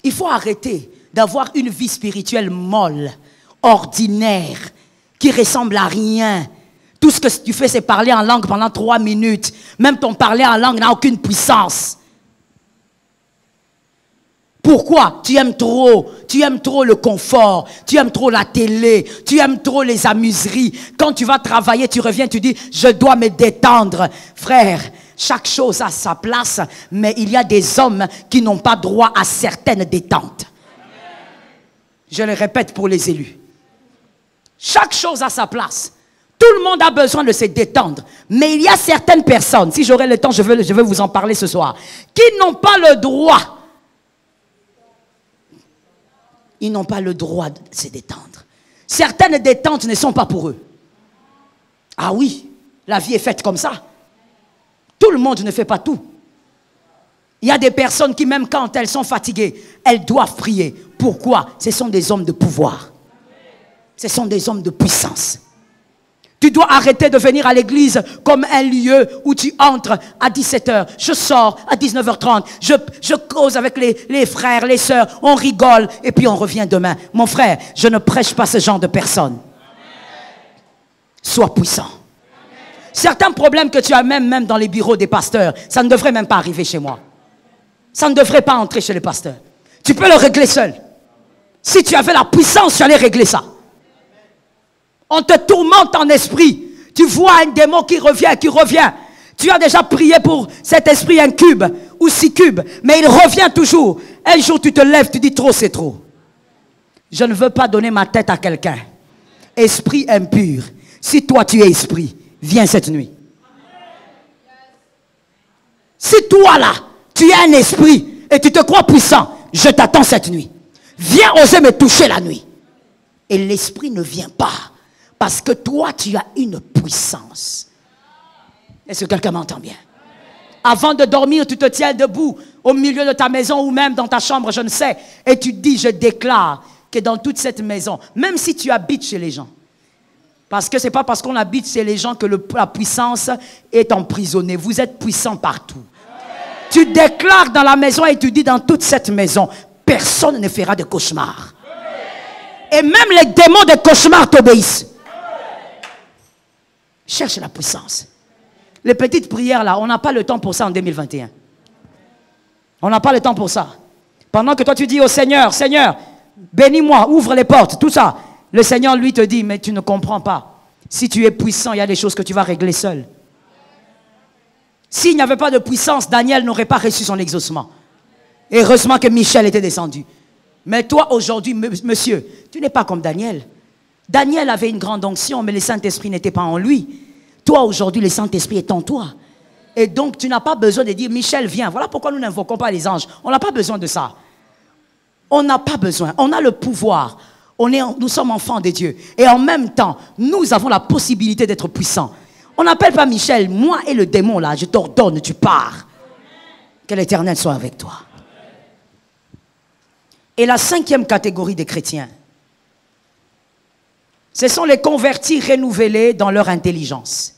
Il faut arrêter d'avoir une vie spirituelle molle, ordinaire, qui ressemble à rien. Tout ce que tu fais, c'est parler en langue pendant 3 minutes. Même ton parler en langue n'a aucune puissance. Pourquoi? Tu aimes trop le confort, tu aimes trop la télé, tu aimes trop les amuseries. Quand tu vas travailler, tu reviens, tu dis, je dois me détendre. Frère, chaque chose a sa place, mais il y a des hommes qui n'ont pas droit à certaines détentes. Je le répète pour les élus. Chaque chose a sa place. Tout le monde a besoin de se détendre. Mais il y a certaines personnes, si j'aurai le temps, je vais vous en parler ce soir, qui n'ont pas le droit. Ils n'ont pas le droit de se détendre. Certaines détentes ne sont pas pour eux. Ah oui, la vie est faite comme ça. Tout le monde ne fait pas tout. Il y a des personnes qui, même quand elles sont fatiguées, elles doivent prier. Pourquoi? Ce sont des hommes de pouvoir. Ce sont des hommes de puissance. Tu dois arrêter de venir à l'église comme un lieu où tu entres à 17h. Je sors à 19h30. Je cause avec les frères, les sœurs. On rigole et puis on revient demain. Mon frère, je ne prêche pas ce genre de personnes. Sois puissant. Certains problèmes que tu as même dans les bureaux des pasteurs, ça ne devrait même pas arriver chez moi. Ça ne devrait pas entrer chez les pasteurs. Tu peux le régler seul. Si tu avais la puissance, tu allais régler ça. On te tourmente en esprit. Tu vois un démon qui revient. Tu as déjà prié pour cet esprit incube ou 6 cubes, mais il revient toujours. Un jour, tu te lèves, tu dis trop, c'est trop. Je ne veux pas donner ma tête à quelqu'un. Esprit impur. Si toi, tu es esprit, viens cette nuit. Si toi, là, tu es un esprit et tu te crois puissant, je t'attends cette nuit. Viens oser me toucher la nuit. Et l'esprit ne vient pas. Parce que toi, tu as une puissance. Est-ce que quelqu'un m'entend bien? Avant de dormir, tu te tiens debout au milieu de ta maison ou même dans ta chambre, je ne sais. Et tu dis, je déclare que dans toute cette maison, même si tu habites chez les gens, parce que ce n'est pas parce qu'on habite chez les gens que la puissance est emprisonnée. Vous êtes puissants partout. Tu déclares dans la maison et tu dis, dans toute cette maison, personne ne fera de cauchemar. Et même les démons des cauchemars t'obéissent. Cherche la puissance. Les petites prières là, on n'a pas le temps pour ça en 2021. On n'a pas le temps pour ça. Pendant que toi tu dis au Seigneur, Seigneur, bénis-moi, ouvre les portes, tout ça. Le Seigneur lui te dit, mais tu ne comprends pas. Si tu es puissant, il y a des choses que tu vas régler seul. S'il n'y avait pas de puissance, Daniel n'aurait pas reçu son exaucement. Et heureusement que Michel était descendu. Mais toi aujourd'hui, monsieur, tu n'es pas comme Daniel. Daniel avait une grande onction, mais le Saint-Esprit n'était pas en lui. Toi aujourd'hui, le Saint-Esprit est en toi. Et donc tu n'as pas besoin de dire, Michel, viens. Voilà pourquoi nous n'invoquons pas les anges. On n'a pas besoin de ça. On n'a pas besoin. On a le pouvoir. Nous sommes enfants de Dieu. Et en même temps, nous avons la possibilité d'être puissants. On n'appelle pas Michel, moi et le démon là, je t'ordonne, tu pars. Que l'Éternel soit avec toi. Et la 5e catégorie des chrétiens, ce sont les convertis renouvelés dans leur intelligence.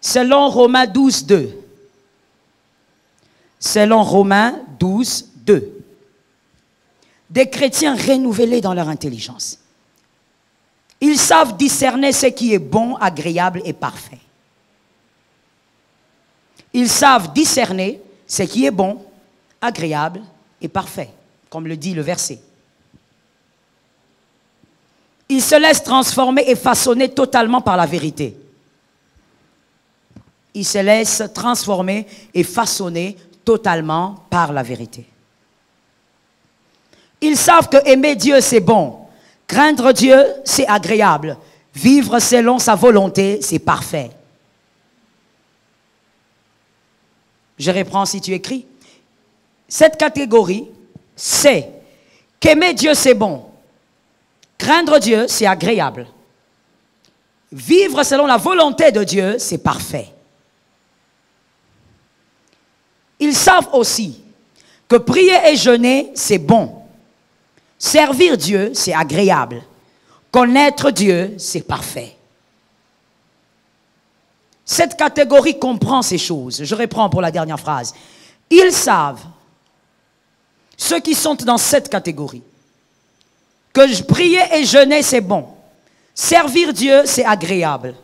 Selon Romains 12, 2. Selon Romains 12, 2. Des chrétiens renouvelés dans leur intelligence. Ils savent discerner ce qui est bon, agréable et parfait. Ils savent discerner ce qui est bon, agréable et parfait, comme le dit le verset. Ils se laissent transformer et façonner totalement par la vérité. Ils se laissent transformer et façonner totalement par la vérité. Ils savent que aimer Dieu, c'est bon. Craindre Dieu, c'est agréable. Vivre selon sa volonté, c'est parfait. Je reprends si tu écris. Cette catégorie, c'est qu'aimer Dieu, c'est bon. Craindre Dieu, c'est agréable. Vivre selon la volonté de Dieu, c'est parfait. Ils savent aussi que prier et jeûner, c'est bon. Servir Dieu, c'est agréable. Connaître Dieu, c'est parfait. Cette catégorie comprend ces choses. Je reprends pour la dernière phrase. Ils savent, ceux qui sont dans cette catégorie, que prier et jeûner, c'est bon. Servir Dieu, c'est agréable.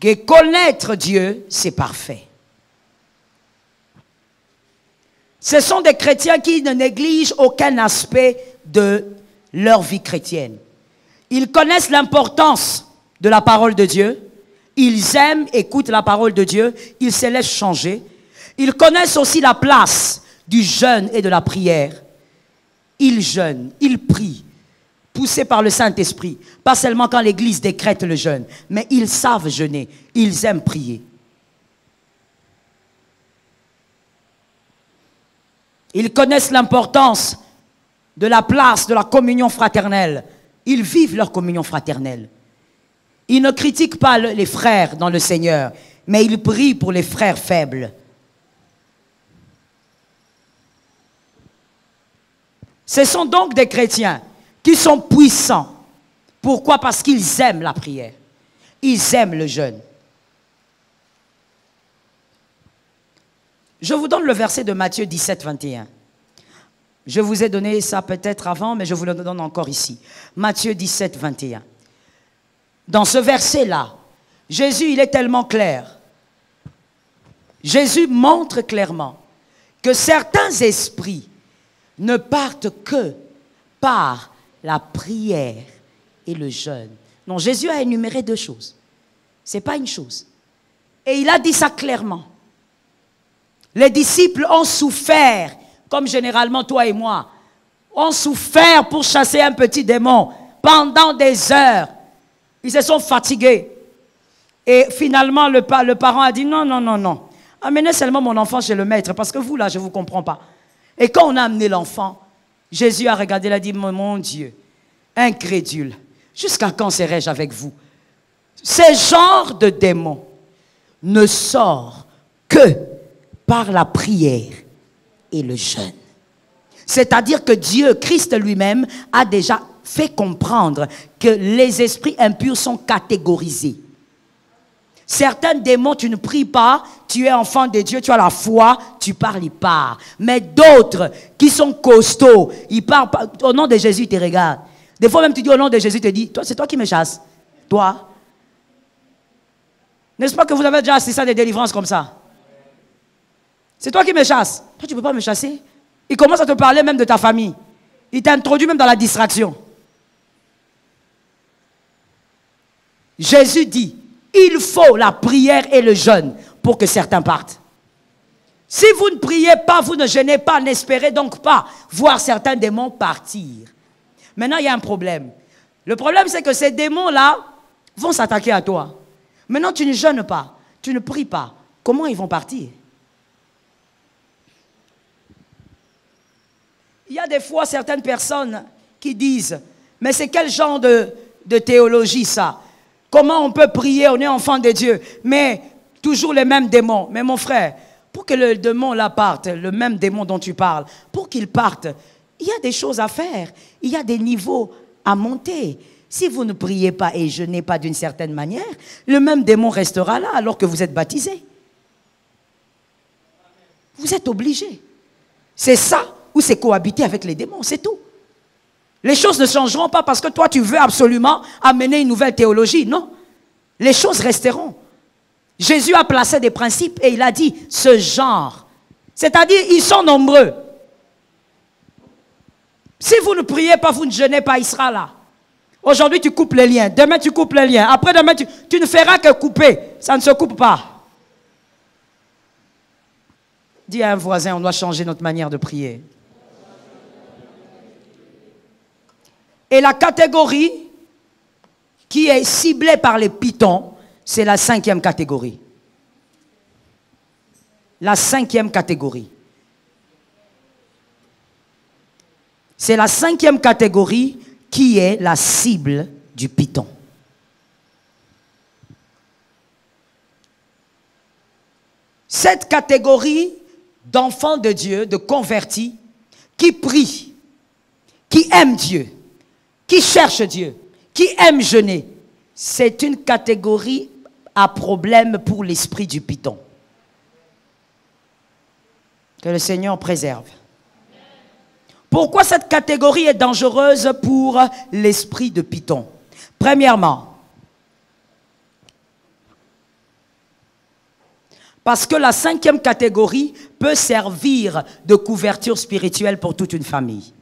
Que connaître Dieu, c'est parfait. Ce sont des chrétiens qui ne négligent aucun aspect de leur vie chrétienne. Ils connaissent l'importance de la parole de Dieu. Ils aiment, écoutent la parole de Dieu. Ils se laissent changer. Ils connaissent aussi la place du jeûne et de la prière. Ils jeûnent, ils prient, poussés par le Saint-Esprit. Pas seulement quand l'Église décrète le jeûne, mais ils savent jeûner. Ils aiment prier. Ils connaissent l'importance de la place de la communion fraternelle. Ils vivent leur communion fraternelle. Ils ne critiquent pas les frères dans le Seigneur, mais ils prient pour les frères faibles. Ce sont donc des chrétiens qui sont puissants. Pourquoi? Parce qu'ils aiment la prière. Ils aiment le jeûne. Je vous donne le verset de Matthieu 17, 21. Je vous ai donné ça peut-être avant, mais je vous le donne encore ici. Matthieu 17, 21. Dans ce verset-là, Jésus, il est tellement clair. Jésus montre clairement que certains esprits ne partent que par la prière et le jeûne. Non, Jésus a énuméré 2 choses. Ce n'est pas une chose. Et il a dit ça clairement. Les disciples ont souffert, comme généralement toi et moi, ont souffert pour chasser un petit démon pendant des heures. Ils se sont fatigués. Et finalement, le parent a dit non, non, non, non. Amenez seulement mon enfant chez le maître, parce que vous, là, je ne vous comprends pas. Et quand on a amené l'enfant, Jésus a regardé, il a dit, mon Dieu, incrédule, jusqu'à quand serai-je avec vous? Ce genre de démon ne sort que par la prière et le jeûne. C'est-à-dire que Dieu, Christ lui-même, a déjà fait comprendre que les esprits impurs sont catégorisés. Certains démons, tu ne pries pas, tu es enfant de Dieu, tu as la foi, tu parles, ils parlent. Mais d'autres qui sont costauds, ils parlent, au nom de Jésus, ils te regardent. Des fois même tu dis au nom de Jésus, tu te dis, toi, c'est toi qui me chasses. Toi. N'est-ce pas que vous avez déjà assisté à des délivrances comme ça? C'est toi qui me chasses. Toi, tu ne peux pas me chasser. Il commence à te parler même de ta famille. Il t'introduit même dans la distraction. Jésus dit, il faut la prière et le jeûne pour que certains partent. Si vous ne priez pas, vous ne jeûnez pas, n'espérez donc pas voir certains démons partir. Maintenant, il y a un problème. Le problème, c'est que ces démons-là vont s'attaquer à toi. Maintenant, tu ne jeûnes pas, tu ne pries pas. Comment ils vont partir? Il y a des fois certaines personnes qui disent, mais c'est quel genre de théologie ça? Comment on peut prier, on est enfant de Dieu, mais toujours les mêmes démons. Mais mon frère, pour que le démon là parte, le même démon dont tu parles, pour qu'il parte, il y a des choses à faire, il y a des niveaux à monter. Si vous ne priez pas et jeûnez pas d'une certaine manière, le même démon restera là alors que vous êtes baptisé. Vous êtes obligé. C'est ça ou c'est cohabiter avec les démons, c'est tout. Les choses ne changeront pas parce que toi tu veux absolument amener une nouvelle théologie, non. Les choses resteront. Jésus a placé des principes et il a dit ce genre. C'est-à-dire, ils sont nombreux. Si vous ne priez pas, vous ne jeûnez pas, il sera là. Aujourd'hui, tu coupes les liens. Demain, tu coupes les liens. Après, demain, tu ne feras que couper. Ça ne se coupe pas. Dis à un voisin, on doit changer notre manière de prier. Et la catégorie qui est ciblée par les pythons, c'est la 5e catégorie. La 5e catégorie. C'est la 5e catégorie qui est la cible du python. Cette catégorie d'enfants de Dieu, de convertis, qui prient, qui aiment Dieu, qui cherchent Dieu, qui aiment jeûner, c'est une catégorie à problème pour l'esprit du python. Que le Seigneur préserve. Pourquoi cette catégorie est dangereuse pour l'esprit de python? Premièrement, parce que la 5e catégorie peut servir de couverture spirituelle pour toute une famille.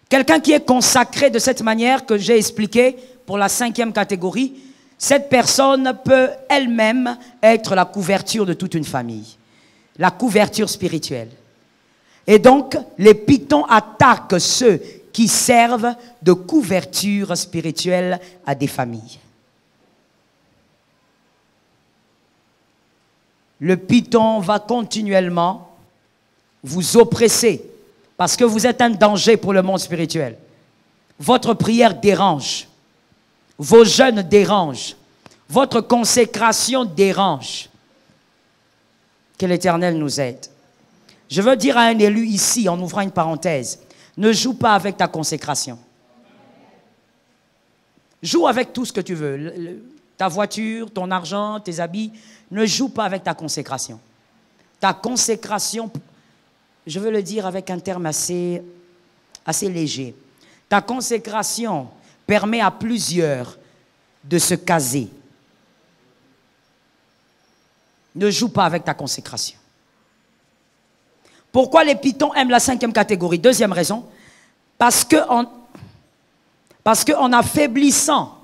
Quelqu'un qui est consacré de cette manière que j'ai expliqué pour la 5e catégorie, cette personne peut elle-même être la couverture de toute une famille. La couverture spirituelle. Et donc, les pythons attaquent ceux qui servent de couverture spirituelle à des familles. Le python va continuellement vous oppresser parce que vous êtes un danger pour le monde spirituel. Votre prière dérange. Vos jeûnes dérangent. Votre consécration dérange. Que l'Éternel nous aide. Je veux dire à un élu ici, en ouvrant une parenthèse, ne joue pas avec ta consécration. Joue avec tout ce que tu veux. Ta voiture, ton argent, tes habits. Ne joue pas avec ta consécration. Ta consécration, je veux le dire avec un terme assez léger. Ta consécration permet à plusieurs de se caser. Ne joue pas avec ta consécration. Pourquoi les pythons aiment la 5e catégorie? Deuxième raison, parce que en affaiblissant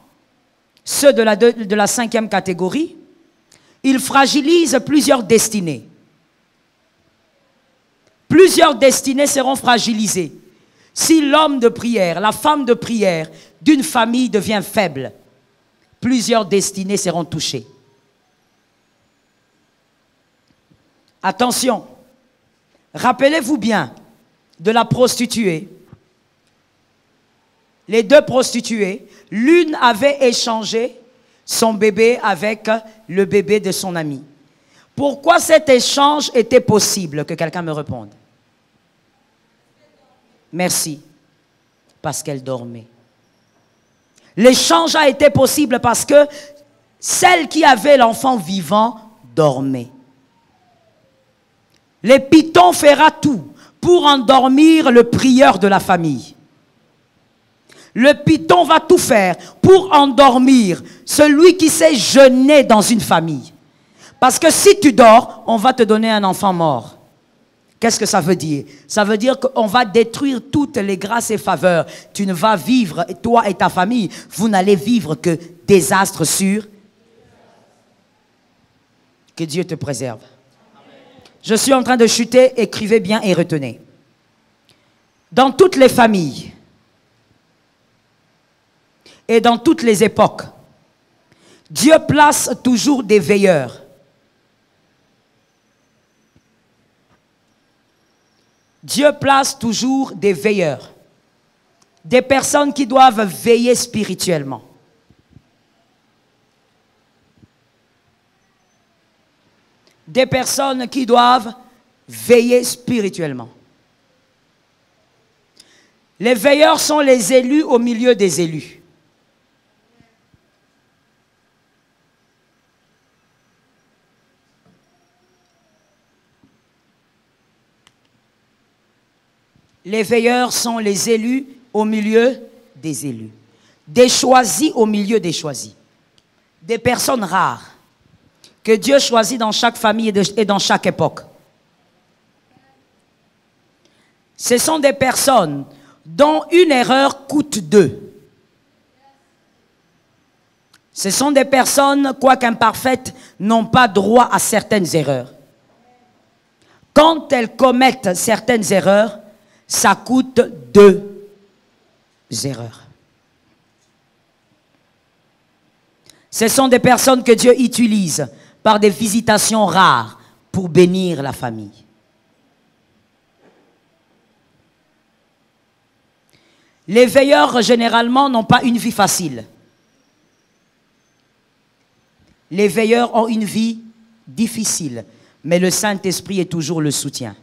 ceux de la 5e catégorie, ils fragilisent plusieurs destinées. Plusieurs destinées seront fragilisées. Si l'homme de prière, la femme de prière d'une famille devient faible, plusieurs destinées seront touchées. Attention, rappelez-vous bien de la prostituée. Les deux prostituées, l'une avait échangé son bébé avec le bébé de son ami. Pourquoi cet échange était possible? Que quelqu'un me réponde. Merci. Parce qu'elle dormait. L'échange a été possible parce que celle qui avait l'enfant vivant dormait. Les pythons fera tout pour endormir le prieur de la famille. Le python va tout faire pour endormir celui qui sait jeûner dans une famille. Parce que si tu dors, on va te donner un enfant mort. Qu'est-ce que ça veut dire? Ça veut dire qu'on va détruire toutes les grâces et faveurs. Tu ne vas vivre, toi et ta famille, vous n'allez vivre que désastre sûr. Que Dieu te préserve. Je suis en train de chuter, écrivez bien et retenez. Dans toutes les familles et dans toutes les époques, Dieu place toujours des veilleurs. Dieu place toujours des veilleurs. Des personnes qui doivent veiller spirituellement. Des personnes qui doivent veiller spirituellement. Les veilleurs sont les élus au milieu des élus. Les veilleurs sont les élus au milieu des élus. Des choisis au milieu des choisis. Des personnes rares que Dieu choisit dans chaque famille et dans chaque époque. Ce sont des personnes dont une erreur coûte deux. Ce sont des personnes, quoique imparfaites, n'ont pas droit à certaines erreurs. Quand elles commettent certaines erreurs, ça coûte deux erreurs. Ce sont des personnes que Dieu utilise par des visitations rares pour bénir la famille. Les veilleurs, généralement, n'ont pas une vie facile. Les veilleurs ont une vie difficile, mais le Saint-Esprit est toujours le soutien.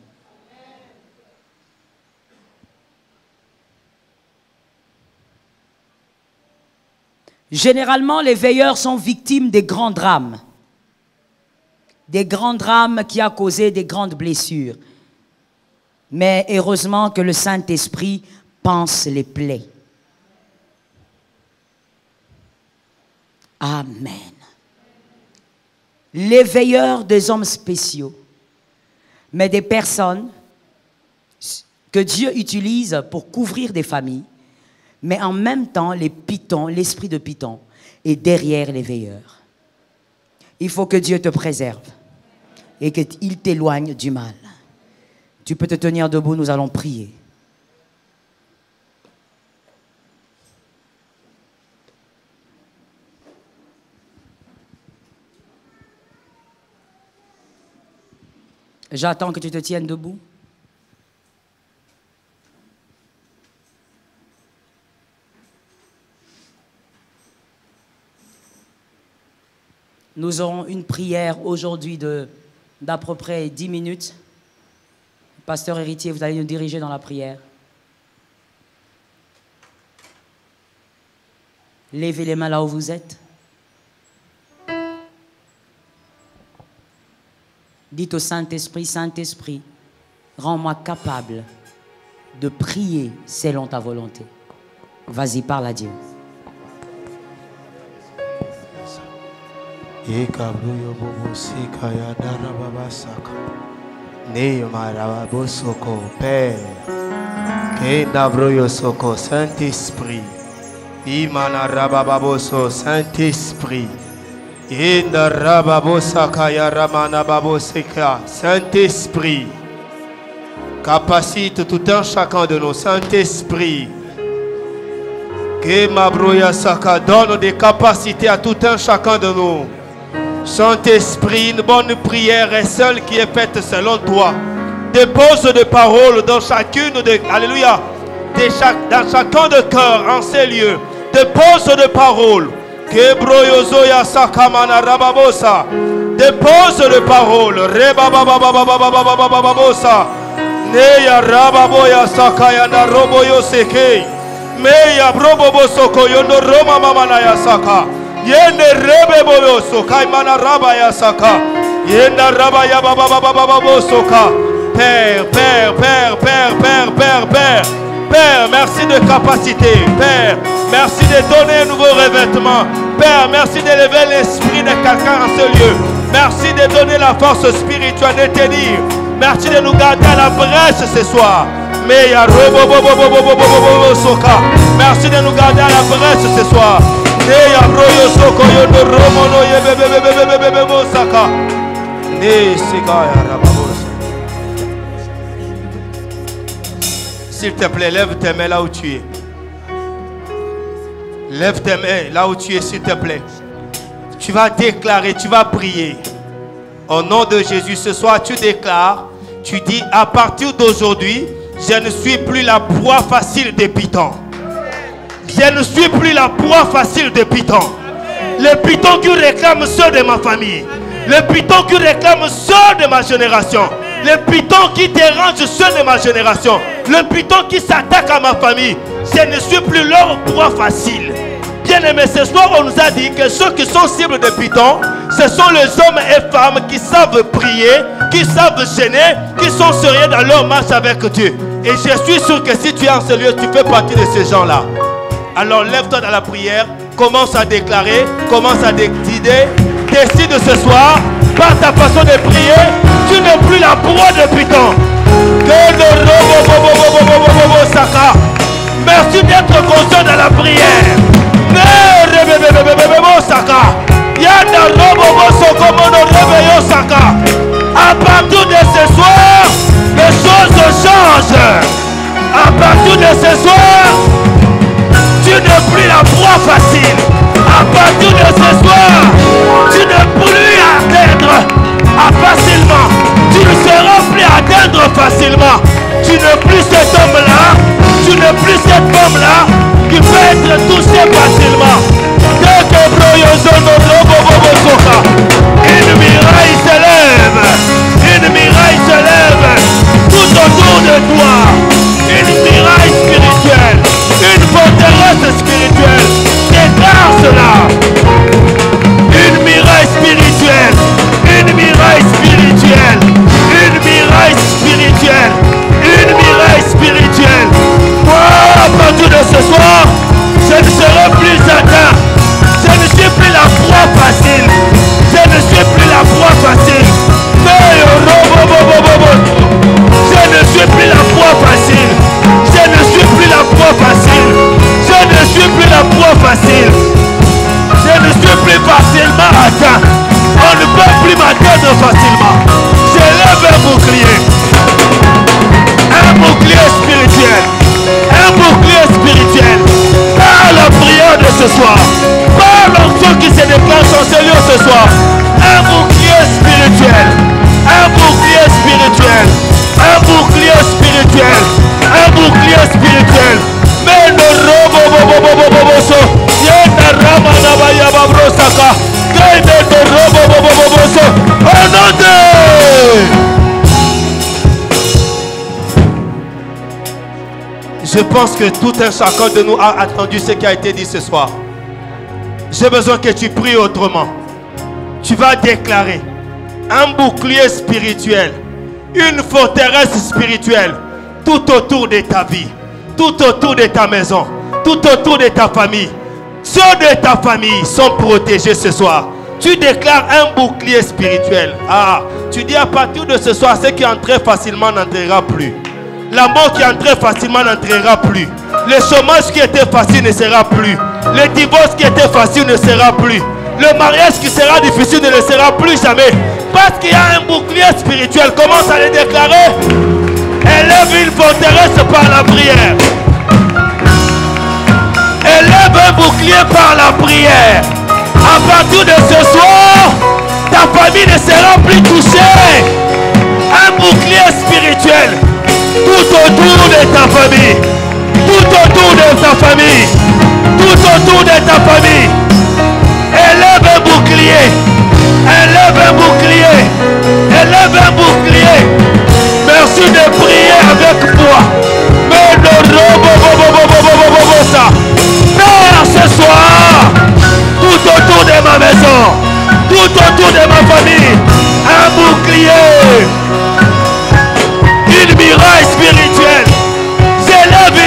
Généralement, les veilleurs sont victimes des grands drames. Des grands drames qui ont causé des grandes blessures. Mais heureusement que le Saint-Esprit pense les plaies. Amen. Les veilleurs des hommes spéciaux, mais des personnes que Dieu utilise pour couvrir des familles, mais en même temps, les pythons, l'esprit de python est derrière les veilleurs. Il faut que Dieu te préserve et qu'il t'éloigne du mal. Tu peux te tenir debout, nous allons prier. J'attends que tu te tiennes debout. Nous aurons une prière aujourd'hui d'à peu près 10 minutes. Pasteur Héritier, vous allez nous diriger dans la prière. Levez les mains là où vous êtes. Dites au Saint-Esprit, Saint-Esprit, rends-moi capable de prier selon ta volonté. Vas-y, parle à Dieu. Père, Saint-Esprit, Saint-Esprit, Saint-Esprit, capacite tout un chacun de nos Saint-Esprit. Que Mabroya Saka donne des capacités à tout un chacun de nous. Saint-Esprit, une bonne prière est celle qui est faite selon toi. Dépose de paroles dans chacune de... Alléluia. Dans chacun de cœur en ces lieux. Dépose de paroles. Kebroyozoya sakamana rababosa. Dépose de paroles. Rebababababababababababosa. Neya rababoya sakayana roboyo sekei. Meya brobobo soko yondo roma mamana ya saka. Yende rebe boyo sokai mana raba ya saka. Yenda raba ya babababababo soka. Père, Père, Père, Père, Père, Père, Père. Père, merci de capacité. Père, merci de donner un nouveau revêtement. Père, merci d'élever l'esprit de quelqu'un en ce lieu. Merci de donner la force spirituelle de tenir. Merci de nous garder à la brèche ce soir. Merci de nous garder à la brèche ce soir. S'il te plaît, lève tes mains là où tu es. Lève tes mains là où tu es, s'il te plaît. Tu vas déclarer, tu vas prier. Au nom de Jésus, ce soir, tu déclares, tu dis, à partir d'aujourd'hui, je ne suis plus la proie facile des pitons. Je ne suis plus la proie facile des pitons. Les pitons qui réclament ceux de ma famille. Les pitons qui réclament ceux de ma génération. Les pitons qui dérangent ceux de ma génération. Le piton qui s'attaque à ma famille. Je ne suis plus leur proie facile. Bien aimé, ce soir on nous a dit que ceux qui sont cibles de pitons, ce sont les hommes et femmes qui savent prier, qui savent gêner, qui sont sérieux dans leur marche avec Dieu. Et je suis sûr que si tu es en ce lieu, tu fais partie de ces gens-là. Alors lève-toi dans la prière, commence à déclarer, commence à décider. Décide ce soir, par ta façon de prier, tu n'es plus la proie de pitons. Merci d'être conscient dans la prière. À partir de ce soir, les choses changent. À partir de ce soir, tu n'es plus la proie facile. À partir de ce soir, tu n'es plus à atteindre facilement. Tu ne seras plus à atteindre facilement. Tu n'es plus cet homme-là. Tu n'es plus cette femme-là qui peut être touchée facilement. Une muraille se lève. Une muraille se lève tout autour de toi. Une muraille spirituelle. Une forteresse spirituelle. Déclare cela. Une muraille spirituelle. Une muraille spirituelle. Une muraille spirituelle. Une muraille spirituelle. Moi, à partir de ce soir, je ne serai plus atteint. Je ne suis plus la proie facile. Je ne suis plus la proie facile. Je ne suis plus la proie facile. Je ne suis plus la proie facile. Je ne suis plus la proie facile. Je ne suis plus facilement atteint. On ne peut plus m'atteindre facilement. J'élève un bouclier. Un bouclier spirituel. Un bouclier spirituel. Par la prière de ce soir. Par l'onction qui se déclenche en ce lieu ce soir. Un bouclier spirituel. Un bouclier spirituel. Un bouclier spirituel. Un bouclier spirituel. Mais le robo-bobo-bobo-bobo-so. Yéna ramana-baya babrosaka. Gaïne de robo-bobo-bobo-so. Au nom de... Je pense que tout un chacun de nous a attendu ce qui a été dit ce soir. J'ai besoin que tu pries autrement. Tu vas déclarer un bouclier spirituel, une forteresse spirituelle tout autour de ta vie, tout autour de ta maison, tout autour de ta famille. Ceux de ta famille sont protégés ce soir. Tu déclares un bouclier spirituel. Ah, tu dis à partir de ce soir, ce qui entrait facilement n'entrera plus. La mort qui entrait facilement n'entrera plus. Le chômage qui était facile ne sera plus. Le divorce qui était facile ne sera plus. Le mariage qui sera difficile ne le sera plus jamais. Parce qu'il y a un bouclier spirituel. Commence à le déclarer. Élève une forteresse par la prière. Élève un bouclier par la prière. À partir de ce soir, ta famille ne sera plus touchée. Un bouclier spirituel. Tout autour de ta famille. Tout autour de ta famille. Tout autour de ta famille. Élève un bouclier. Élève un bouclier. Élève un bouclier. Merci de prier avec moi. Mais Père, ce soir, tout autour de ma maison, tout autour de ma famille, un bouclier. Une muraille spirituelle. J'élève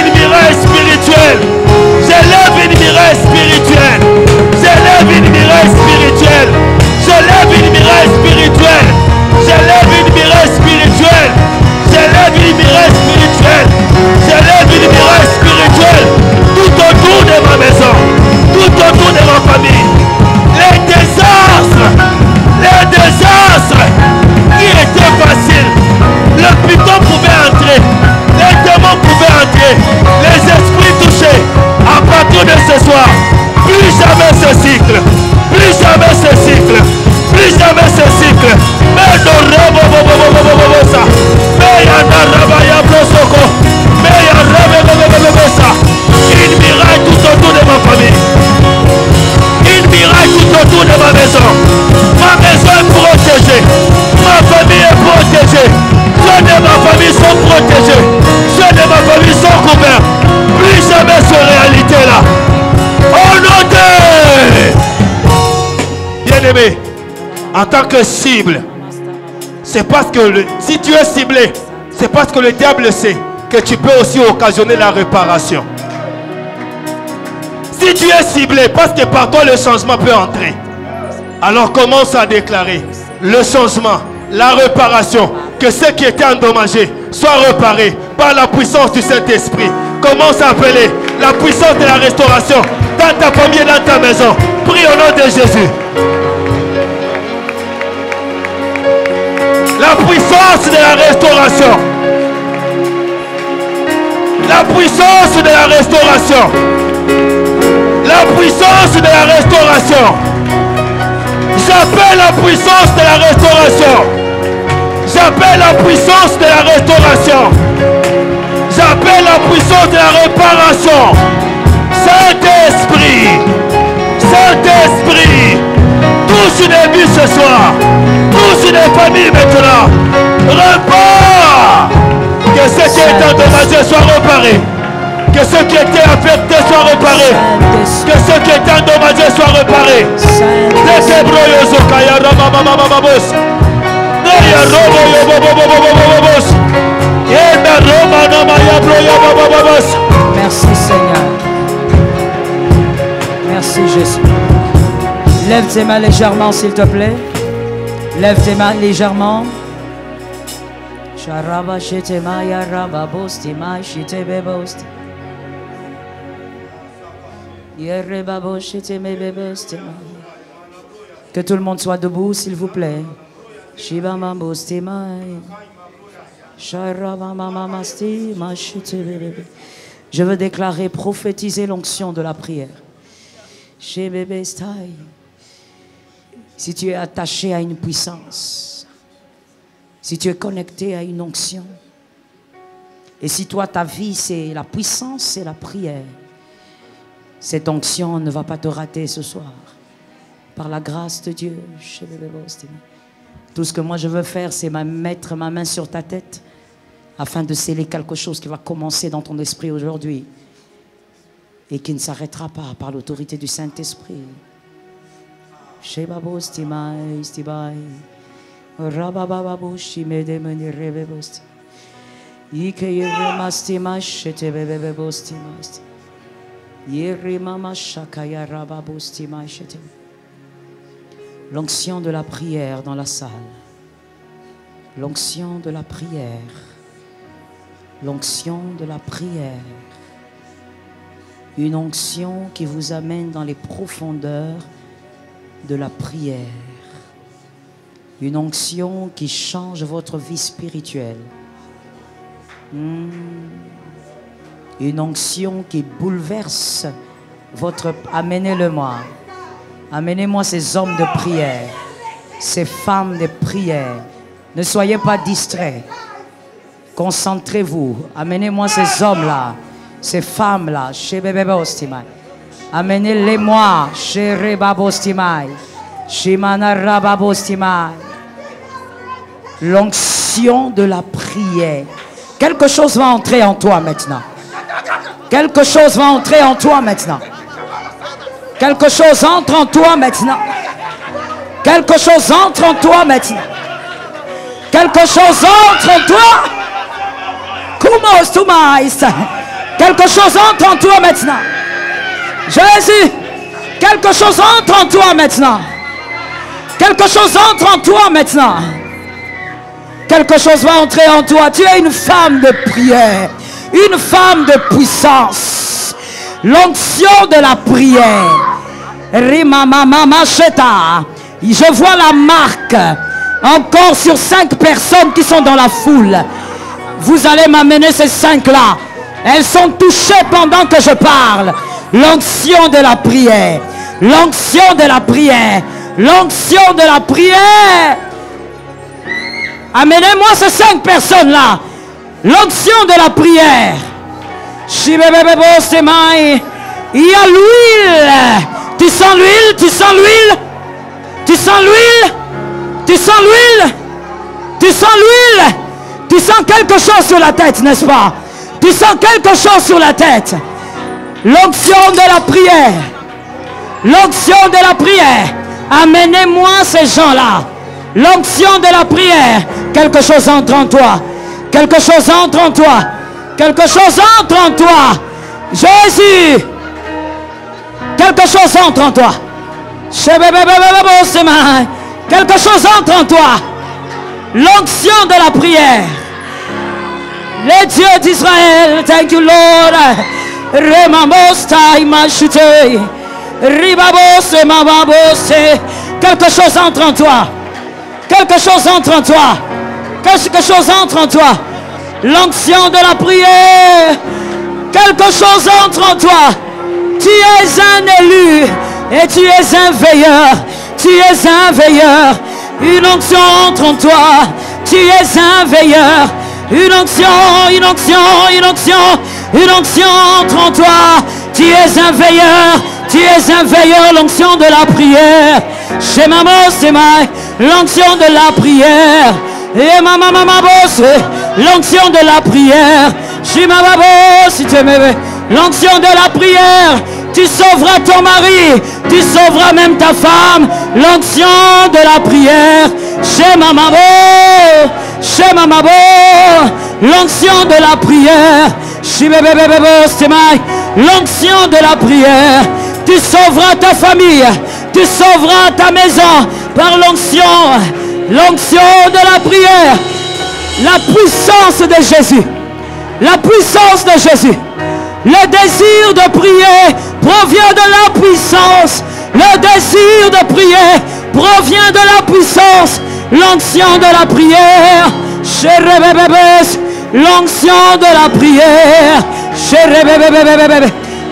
bien-aimé, en tant que cible, c'est parce que si tu es ciblé, c'est parce que le diable sait que tu peux aussi occasionner la réparation. Si tu es ciblé, parce que par toi le changement peut entrer, alors commence à déclarer le changement, la réparation, que ce qui était endommagé soit réparé par la puissance du Saint-Esprit. Commence à appeler la puissance de la restauration dans ta famille, dans ta maison. Prie au nom de Jésus. La puissance de la restauration. La puissance de la restauration. La puissance de la restauration. J'appelle la puissance de la restauration. J'appelle la puissance de la restauration. J'appelle la puissance de la réparation. Saint-Esprit. Saint-Esprit. Touche une vie ce soir. Touche une famille maintenant. Répare. Que ce qui est endommagé soit réparé. Que ce qui était affecté soit réparé. Que ce qui est endommagé soit réparé. Merci Seigneur. Merci Jésus. Lève tes mains légèrement s'il te plaît. Lève tes mains légèrement. Que tout le monde soit debout s'il vous plaît. Je veux déclarer, prophétiser l'onction de la prière. Si tu es attaché à une puissance, si tu es connecté à une onction, et si toi ta vie c'est la puissance, c'est la prière, cette onction ne va pas te rater ce soir. Par la grâce de Dieu. Tout ce que moi je veux faire, c'est mettre ma main sur ta tête afin de sceller quelque chose qui va commencer dans ton esprit aujourd'hui et qui ne s'arrêtera pas par l'autorité du Saint-Esprit. L'onction de la prière dans la salle. L'onction de la prière. L'onction de la prière. Une onction qui vous amène dans les profondeurs de la prière. Une onction qui change votre vie spirituelle. Une onction qui bouleverse votre... Amenez-le-moi. Amenez-moi ces hommes de prière, ces femmes de prière. Ne soyez pas distraits. Concentrez-vous. Amenez-moi ces hommes-là, ces femmes-là. Amenez-les-moi. L'onction de la prière. Quelque chose va entrer en toi maintenant. Quelque chose va entrer en toi maintenant. Quelque chose entre en toi maintenant. Quelque chose entre en toi maintenant. Quelque chose entre en toi. Quelque chose entre en toi maintenant. Jésus, quelque chose entre en toi maintenant. Quelque chose entre en toi maintenant. Quelque chose va entrer en toi. Tu es une femme de prière. Une femme de puissance. L'onction de la prière. Je vois la marque encore sur 5 personnes qui sont dans la foule. Vous allez m'amener ces 5-là. Elles sont touchées pendant que je parle. L'onction de la prière. L'onction de la prière. L'onction de la prière. Amenez-moi ces 5 personnes-là. L'onction de la prière. Il y a l'huile. Tu sens l'huile, tu sens l'huile, tu sens l'huile, tu sens l'huile, tu sens l'huile, tu sens quelque chose sur la tête, n'est-ce pas? Tu sens quelque chose sur la tête. L'onction de la prière, l'onction de la prière. Amenez-moi ces gens-là. L'onction de la prière. Quelque chose entre en toi. Quelque chose entre en toi. Quelque chose entre en toi. Jésus. Quelque chose entre en toi. Quelque chose entre en toi. L'onction de la prière. Les dieux d'Israël. Thank you, Lord. Quelque chose entre en toi. Quelque chose entre en toi. Quelque chose entre en toi. L'onction de la prière. Quelque chose entre en toi. Tu es un élu et tu es un veilleur. Tu es un veilleur. Une onction entre en toi. Tu es un veilleur. Une onction, une onction, une onction. Une onction entre en toi. Tu es un veilleur. Tu es un veilleur. L'onction de la prière. Chez maman, c'est ma. L'onction de la prière. Et maman, l'onction de la prière. Chez maman, si tu m'aimes. L'onction de la prière. Tu sauveras ton mari. Tu sauveras même ta femme. L'onction de la prière. Chez maman, chez maman, l'onction de la prière. Chez bébé, c'est ma. L'onction de la prière. Tu sauveras ta famille. Tu sauveras ta maison par l'onction. L'onction de la prière. La puissance de Jésus. La puissance de Jésus. Le désir de prier provient de la puissance. Le désir de prier provient de la puissance. L'onction de la prière. L'onction de la prière.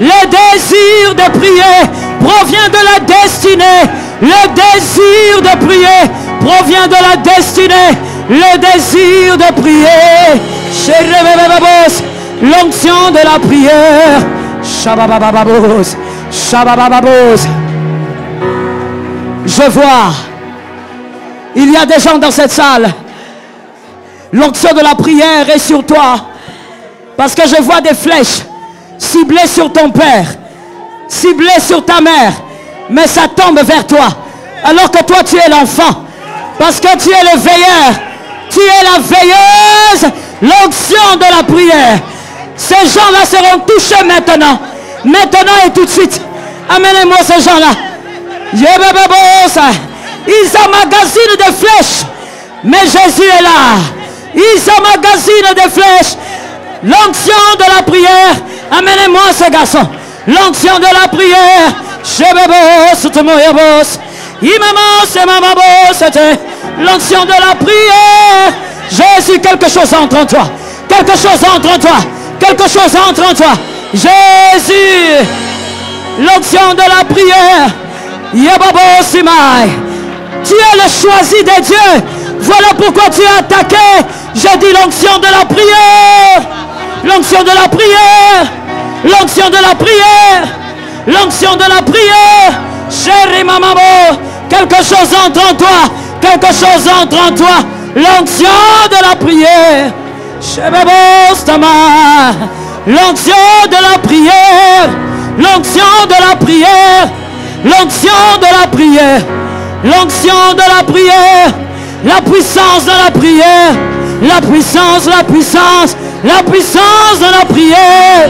Le désir de prier provient de la destinée. Le désir de prier provient de la destinée. Le désir de prier. L'onction de la prière. Shababababos. Shababababos. Je vois. Il y a des gens dans cette salle. L'onction de la prière est sur toi. Parce que je vois des flèches ciblées sur ton père, ciblées sur ta mère. Mais ça tombe vers toi. Alors que toi tu es l'enfant. Parce que tu es le veilleur. Tu es la veilleuse. L'onction de la prière. Ces gens-là seront touchés maintenant. Maintenant et tout de suite. Amenez-moi ces gens-là. Ils emmagasinent des flèches. Mais Jésus est là. Ils emmagasinent des flèches. L'onction de la prière. Amenez-moi ces garçons. L'onction de la prière. L'onction de la prière. Jésus, quelque chose entre en toi. Quelque chose entre en toi. Quelque chose entre en toi. Jésus. L'onction de la prière. Yababo Simai. Tu es le choisi de Dieu. Voilà pourquoi tu es attaqué. Je dis l'onction de la prière. L'onction de la prière. L'onction de la prière. L'onction de la prière. Chérie maman. Quelque chose entre en toi. Quelque chose entre en toi. L'onction de la prière. L'onction de la prière. L'onction de la prière. L'onction de la prière. L'onction de la prière. La puissance de la prière. La puissance, la puissance. La puissance de la prière.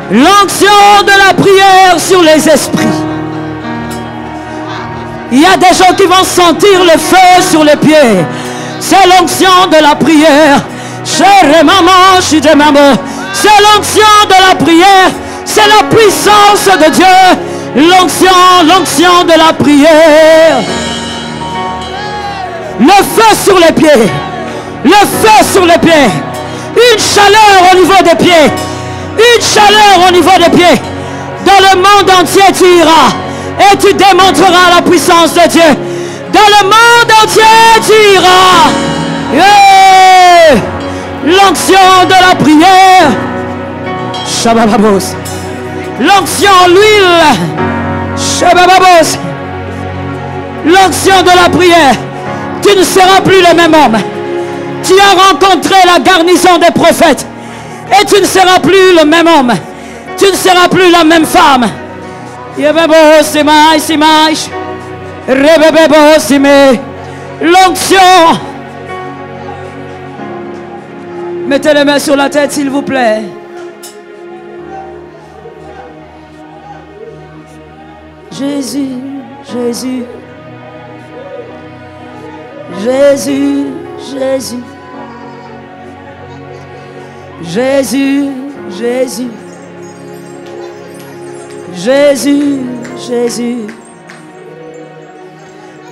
L'onction de la prière sur les esprits. Il y a des gens qui vont sentir le feu sur les pieds. C'est l'onction de la prière. Chère maman, chère maman. C'est l'onction de la prière. C'est la puissance de Dieu. L'onction de la prière. Le feu sur les pieds. Le feu sur les pieds. Une chaleur au niveau des pieds. Une chaleur au niveau des pieds. Dans le monde entier tu iras. Et tu démontreras la puissance de Dieu. Dans le monde entier tu iras. Yeah. L'onction de la prière. Shabababos. L'onction, l'huile. Shabababos. L'onction de la prière. Tu ne seras plus le même homme. Tu as rencontré la garnison des prophètes. Et tu ne seras plus le même homme. Tu ne seras plus la même femme. L'onction. Mettez les mains sur la tête, s'il vous plaît. Jésus, Jésus. Jésus, Jésus. Jésus, Jésus. Jésus, Jésus.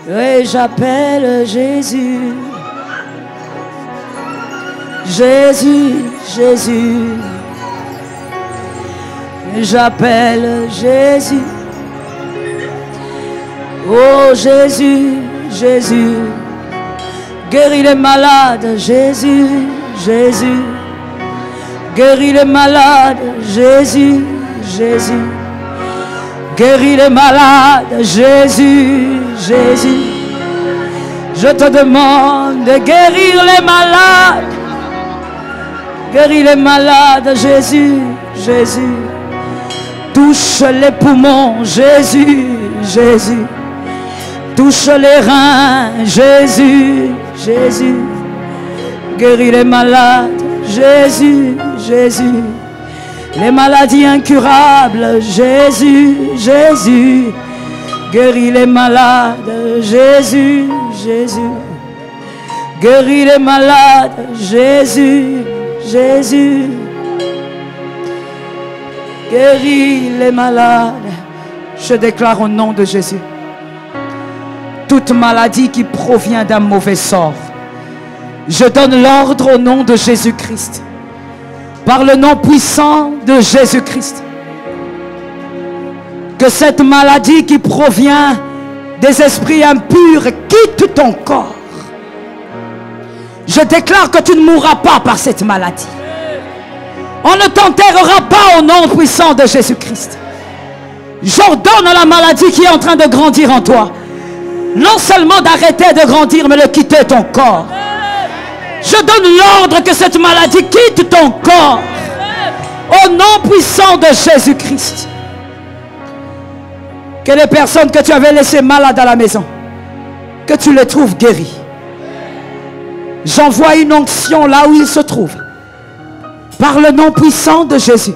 Et j'appelle Jésus. Jésus, Jésus. J'appelle Jésus. Oh Jésus, Jésus. Guéris les malades, Jésus, Jésus. Guéris les malades, Jésus, Jésus. Guéris les malades, Jésus, Jésus. Je te demande de guérir les malades. Guéris les malades, Jésus, Jésus. Touche les poumons, Jésus, Jésus. Touche les reins, Jésus, Jésus. Guéris les malades, Jésus, Jésus. Les maladies incurables, Jésus, Jésus. Guéris les malades, Jésus, Jésus. Guéris les malades, Jésus, Jésus. Guéris les malades. Je déclare au nom de Jésus. Toute maladie qui provient d'un mauvais sort, je donne l'ordre au nom de Jésus-Christ. Par le nom puissant de Jésus-Christ. Que cette maladie qui provient des esprits impurs quitte ton corps. Je déclare que tu ne mourras pas par cette maladie. On ne t'enterrera pas au nom puissant de Jésus-Christ. J'ordonne à la maladie qui est en train de grandir en toi, non seulement d'arrêter de grandir, mais de quitter ton corps. Je donne l'ordre que cette maladie quitte ton corps. Au nom puissant de Jésus-Christ. Que les personnes que tu avais laissées malades à la maison, que tu les trouves guéries. J'envoie une onction là où ils se trouvent. Par le nom puissant de Jésus.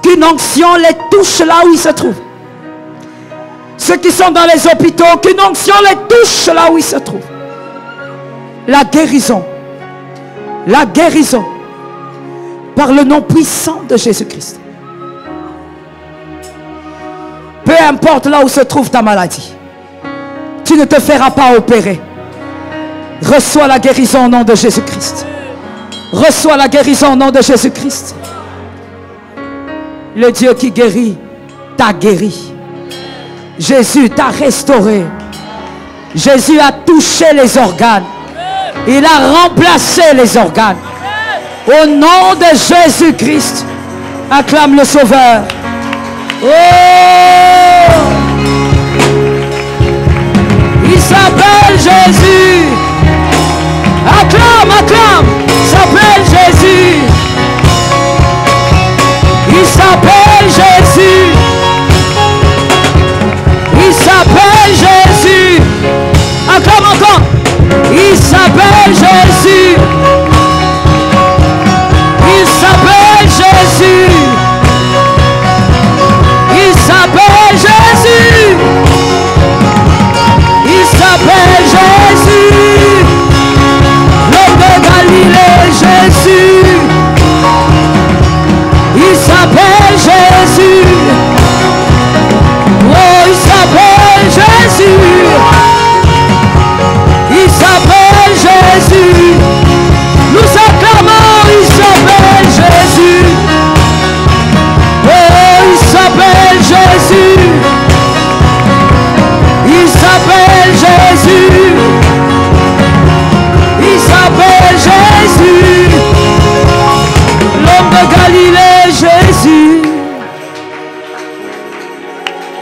Qu'une onction les touche là où ils se trouvent. Ceux qui sont dans les hôpitaux, qu'une onction les touche là où ils se trouvent. La guérison. La guérison. Par le nom puissant de Jésus-Christ. Peu importe là où se trouve ta maladie. Tu ne te feras pas opérer. Reçois la guérison au nom de Jésus-Christ. Reçois la guérison au nom de Jésus-Christ. Le Dieu qui guérit t'a guéri. Jésus t'a restauré. Jésus a touché les organes. Il a remplacé les organes. Au nom de Jésus-Christ, acclame le Sauveur. Oh! Il s'appelle Jésus. Acclame, acclame. Il s'appelle Jésus. Il s'appelle Jésus. Il s'appelle Jésus. Acclame encore. Il s'appelle Jésus. Il s'appelle Jésus. Il s'appelle Jésus. Il s'appelle Jésus. L'homme de Galilée, Jésus. Il s'appelle Jésus. Oh, il s'appelle Jésus. Il s'appelle Jésus. Nous acclamons, il s'appelle Jésus. Oh, il s'appelle Jésus. Il s'appelle Jésus. Il s'appelle Jésus. L'homme de Galilée, Jésus.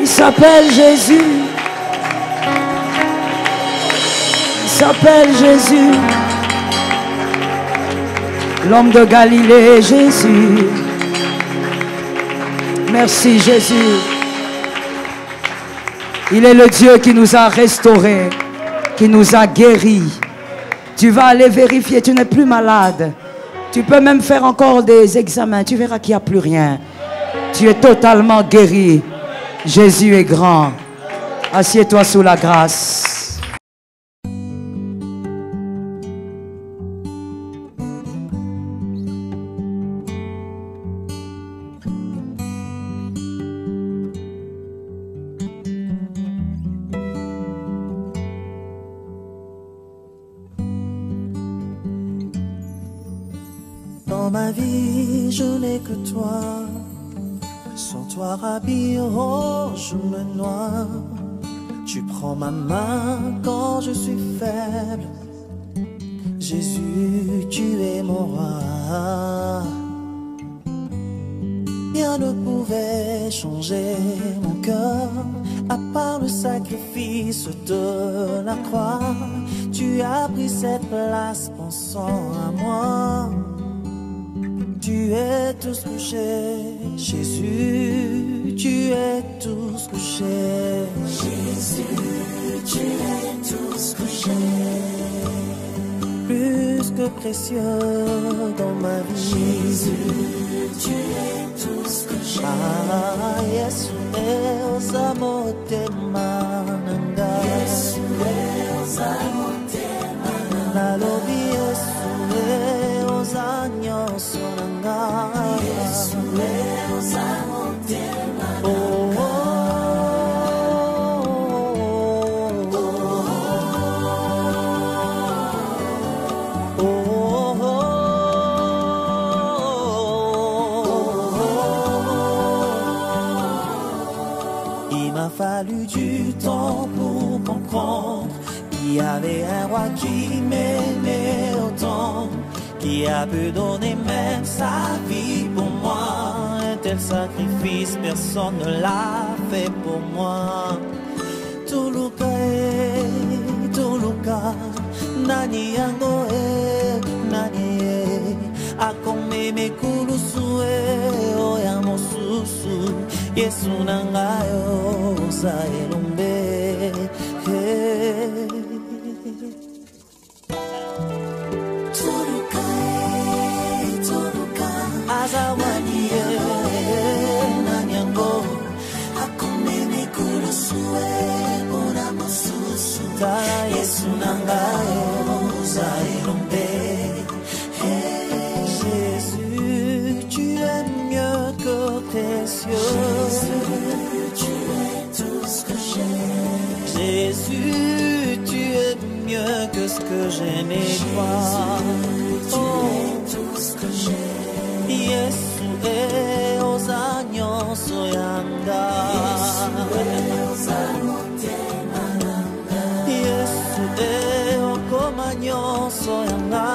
Il s'appelle Jésus. s'appelle Jésus. L'homme de Galilée, Jésus. Merci Jésus. Il est le Dieu qui nous a restaurés, qui nous a guéris. Tu vas aller vérifier, tu n'es plus malade. Tu peux même faire encore des examens, tu verras qu'il n'y a plus rien. Tu es totalement guéri. Jésus est grand. Assieds-toi sous la grâce. Dans ma vie, je n'ai que toi. Sans toi, Rabbi, oh, je me noie. Tu prends ma main quand je suis faible. Jésus, tu es mon roi. Rien ne pouvait changer mon cœur, à part le sacrifice de la croix. Tu as pris cette place pensant à moi. Tu es tout ce que j'ai, Jésus, tu es tout ce que j'ai. Jésus, tu es tout ce que j'ai. Plus que précieux dans ma vie. Jésus, tu es tout ce que j'ai. Ah, Yesu ozamotemananga. Yesu ozamotemananga. Nalobi Yesu ozanyosonanga. Yesu ozamotemananga. Oh, oh, oh, oh, oh. Il m'a fallu du temps pour comprendre qu'il y avait un roi qui m'aimait autant, qui a pu donner même sa vie pour moi. Un tel sacrifice, personne ne l'a fait pour moi. Tuluka, Tuluka, nani yango nani akome mekulusu oya mosusu Yesu nangayo sa elombe. Tuluka, Tuluka, azawani nani yango akome mekulusu oya mosusu Yesu nangayo sa elombe. Jésus, tu es mieux que précieux. Jésus, tu es tout ce que j'ai. Jésus, tu es mieux que ce que j'aimais voir. Tu es tout ce que j'ai. Yesu est aux agneaux soyanga. Yesu est au comagnon soyanga.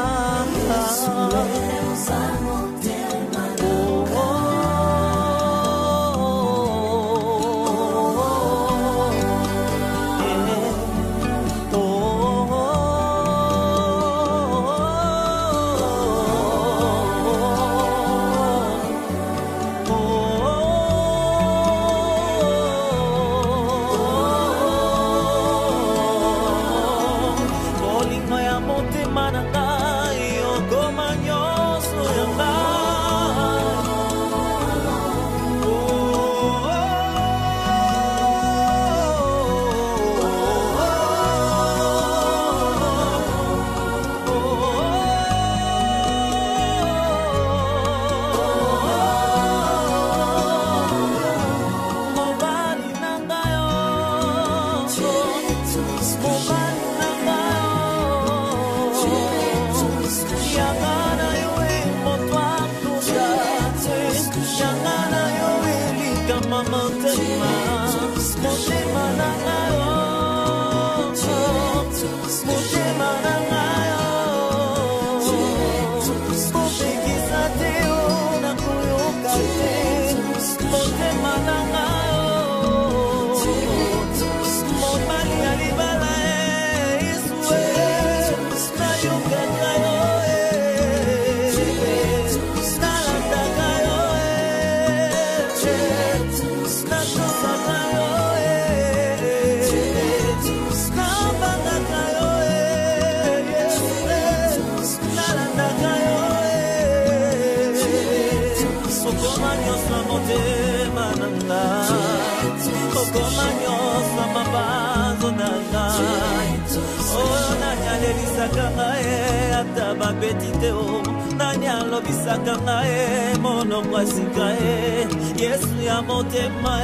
nanga okoma nyonso mabanzo nanga oyo nani alelisaka ngai ata babeti te o nani alobisaka ngai monoko asika Yesu ya motema